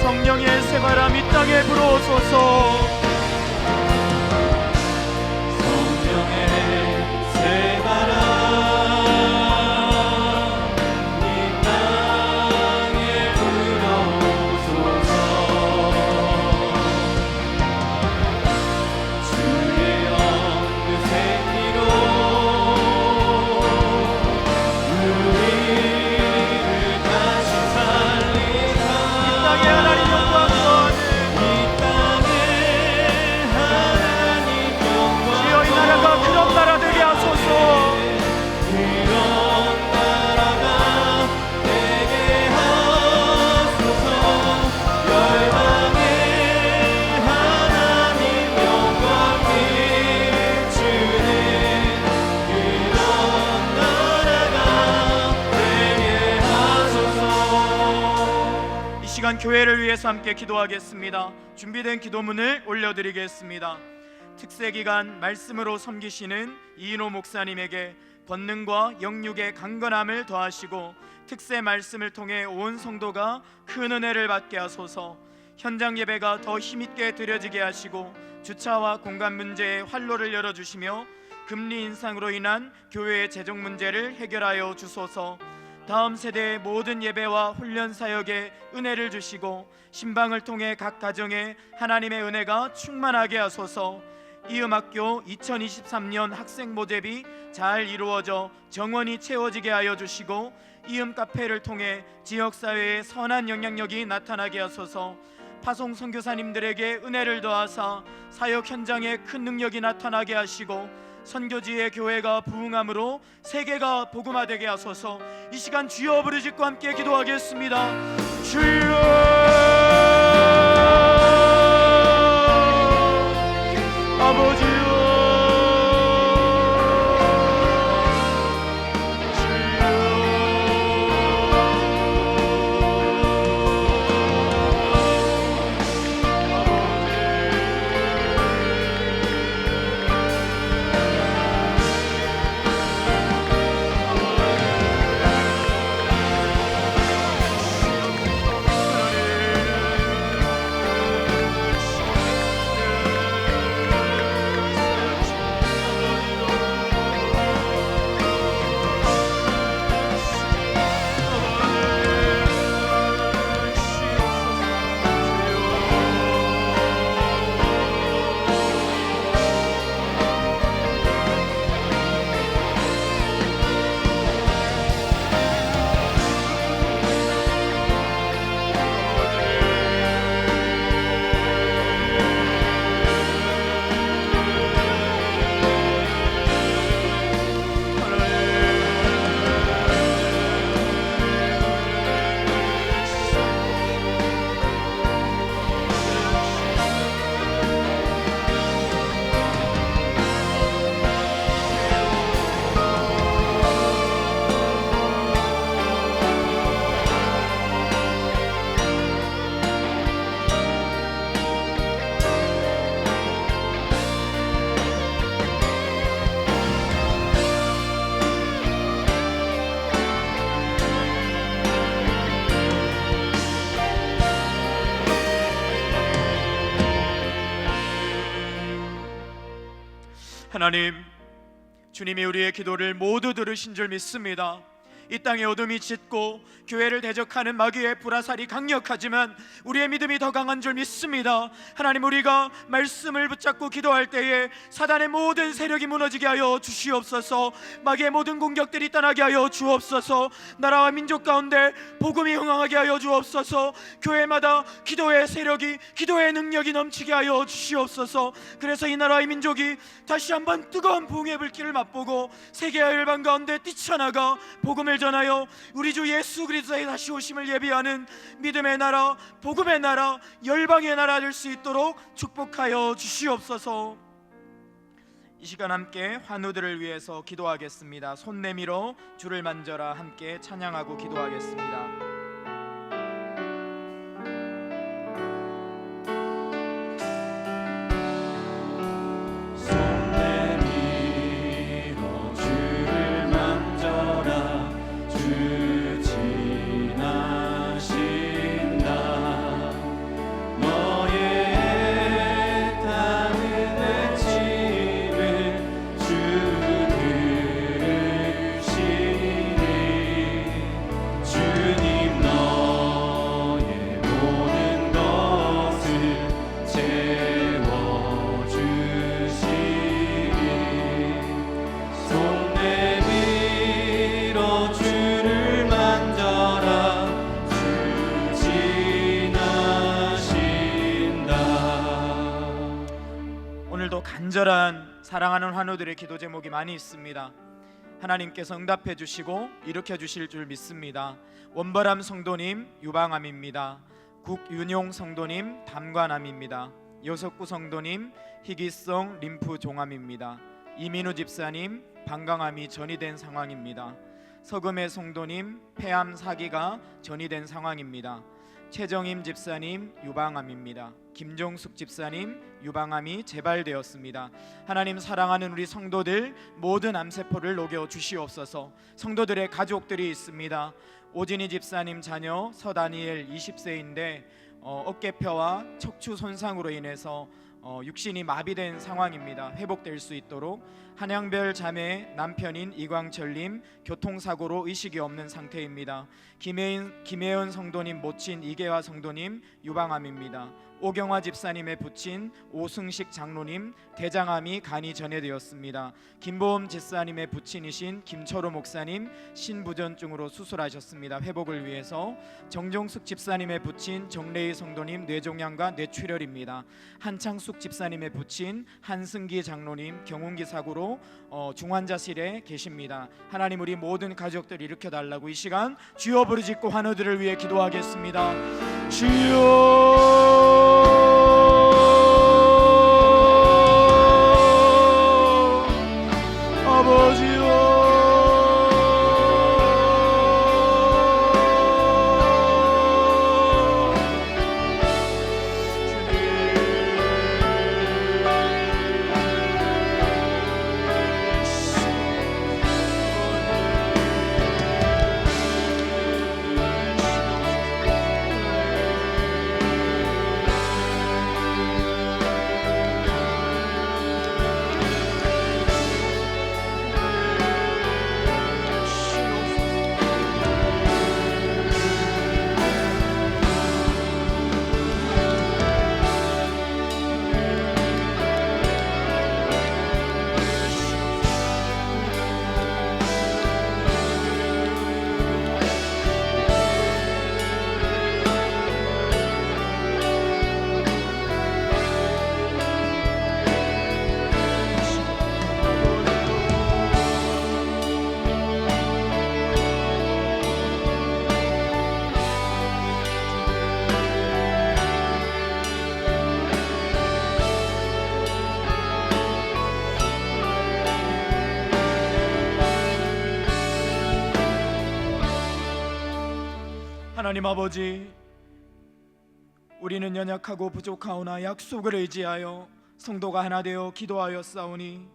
성령의 새바람 이 땅에 불어오소서. 성령의 새바람 이 땅에 불어오소서. 주의 영그 생기로 우리를 다시 살리사. 이 땅에 하나님 영광 구하는 주여 이 나라가 그런 나라 되게 하소서. 그런 나라가 되게 하소서. 열방에 하나님 영광 비추는 그런 나라가 되게 하소서. 이 시간 교회를 위해서 함께 기도하겠습니다. 준비된 기도문을 올려드리겠습니다. 특세기간 말씀으로 섬기시는 이인호 목사님에게 권능과 영육의 강건함을 더하시고 특세 말씀을 통해 온 성도가 큰 은혜를 받게 하소서. 현장 예배가 더 힘있게 드려지게 하시고 주차와 공간 문제에 활로를 열어주시며 금리 인상으로 인한 교회의 재정 문제를 해결하여 주소서. 다음 세대의 모든 예배와 훈련 사역에 은혜를 주시고 신방을 통해 각 가정에 하나님의 은혜가 충만하게 하소서. 이음학교 2023년 학생 모집이 잘 이루어져 정원이 채워지게 하여 주시고 이음 카페를 통해 지역사회에 선한 영향력이 나타나게 하소서. 파송 선교사님들에게 은혜를 더하사 사역 현장에 큰 능력이 나타나게 하시고 선교지의 교회가 부흥함으로 세계가 복음화되게 하소서. 이 시간 주여 부르짖고 함께 기도하겠습니다. 주여 아버지여 하나님, 주님이 우리의 기도를 모두 들으신 줄 믿습니다. 이 땅에 어둠이 짙고 교회를 대적하는 마귀의 불화살이 강력하지만 우리의 믿음이 더 강한 줄 믿습니다. 하나님, 우리가 말씀을 붙잡고 기도할 때에 사단의 모든 세력이 무너지게 하여 주시옵소서. 마귀의 모든 공격들이 떠나게 하여 주옵소서. 나라와 민족 가운데 복음이 흥황하게 하여 주옵소서. 교회마다 기도의 세력이, 기도의 능력이 넘치게 하여 주시옵소서. 그래서 이 나라의 민족이 다시 한번 뜨거운 부흥의 불길을 맛보고 세계와 열방 가운데 뛰쳐나가 복음을 전하여 우리 주 예수 그리스도의 다시 오심을 예비하는 믿음의 나라, 복음의 나라, 열방의 나라 될 수 있도록 축복하여 주시옵소서. 이 시간 함께 환우들을 위해서 기도하겠습니다. 손 내밀어 주를 만져라 함께 찬양하고 기도하겠습니다. 간절한 사랑하는 환우들의 기도 제목이 많이 있습니다. 하나님께서 응답해 주시고 일으켜 주실 줄 믿습니다. 원바람 성도님 유방암입니다. 국윤용 성도님 담관암입니다. 여석구 성도님 희귀성 림프 종암입니다. 이민우 집사님 방광암이 전이된 상황입니다. 서금의 성도님 폐암 사기가 전이된 상황입니다. 최정임 집사님 유방암입니다. 김종숙 집사님 유방암이 재발되었습니다. 하나님, 사랑하는 우리 성도들 모든 암세포를 녹여 주시옵소서. 성도들의 가족들이 있습니다. 오진희 집사님 자녀 서다니엘 20세인데 어깨뼈와 척추 손상으로 인해서 육신이 마비된 상황입니다. 회복될 수 있도록 한양별 자매 남편인 이광철님 교통사고로 의식이 없는 상태입니다. 김혜은 성도님 모친 이계화 성도님 유방암입니다. 오경화 집사님의 부친 오승식 장로님 대장암이 간이 전해되었습니다. 김보험 집사님의 부친이신 김철호 목사님 신부전증으로 수술하셨습니다. 회복을 위해서 정종숙 집사님의 부친 정래희 성도님 뇌종양과 뇌출혈입니다. 한창숙 집사님의 부친 한승기 장로님 경운기 사고로 중환자실에 계십니다. 하나님 우리 모든 가족들 일으켜 달라고 이 시간 주여 부르짖고 환우들을 위해 기도하겠습니다. 주여 하나님 아버지, 우리는 연약하고 부족하오나 약속을 의지하여 성도가 하나 되어 기도하였사오니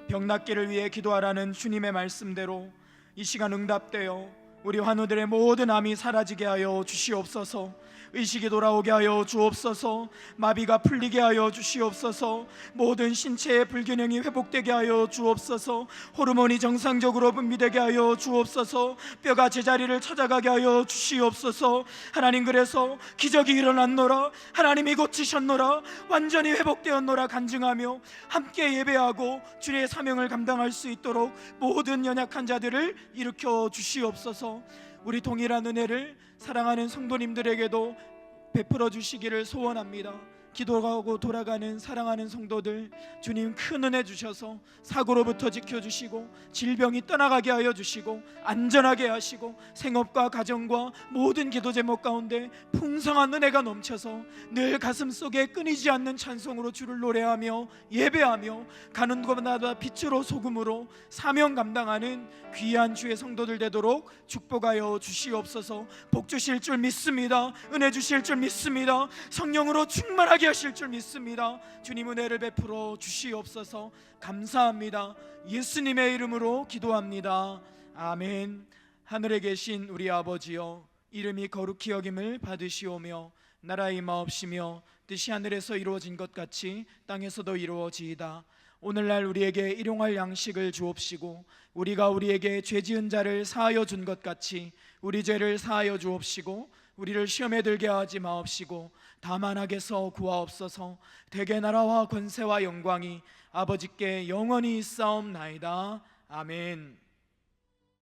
병낫기를 위해 기도하라는 주님의 말씀대로 이 시간 응답되어 우리 환우들의 모든 암이 사라지게 하여 주시옵소서. 의식이 돌아오게 하여 주옵소서. 마비가 풀리게 하여 주시옵소서. 모든 신체의 불균형이 회복되게 하여 주옵소서. 호르몬이 정상적으로 분비되게 하여 주옵소서. 뼈가 제자리를 찾아가게 하여 주시옵소서. 하나님, 그래서 기적이 일어났노라, 하나님이 고치셨노라, 완전히 회복되었노라 간증하며 함께 예배하고 주의 사명을 감당할 수 있도록 모든 연약한 자들을 일으켜 주시옵소서. 우리 동일한 은혜를 사랑하는 성도님들에게도 베풀어 주시기를 소원합니다. 기도하고 돌아가는 사랑하는 성도들, 주님 큰 은혜 주셔서 사고로부터 지켜주시고 질병이 떠나가게 하여 주시고 안전하게 하시고 생업과 가정과 모든 기도 제목 가운데 풍성한 은혜가 넘쳐서 늘 가슴속에 끊이지 않는 찬송으로 주를 노래하며 예배하며 가는 곳마다 빛으로 소금으로 사명 감당하는 귀한 주의 성도들 되도록 축복하여 주시옵소서. 복 주실 줄 믿습니다. 은혜 주실 줄 믿습니다. 성령으로 충만하게 하실 줄 믿습니다. 주님 은혜를 베풀어 주시옵소서. 감사합니다. 예수님의 이름으로 기도합니다. 아멘. 하늘에 계신 우리 아버지여, 이름이 거룩히 여김을 받으시오며 나라의 임하옵시며 뜻이 하늘에서 이루어진 것 같이 땅에서도 이루어지이다. 오늘날 우리에게 일용할 양식을 주옵시고 우리가 우리에게 죄 지은 자를 사하여 준 것 같이 우리 죄를 사하여 주옵시고 우리를 시험에 들게 하지 마옵시고 다만 악에서 구하옵소서. 대개 나라와 권세와 영광이 아버지께 영원히 있사옵나이다. 아멘.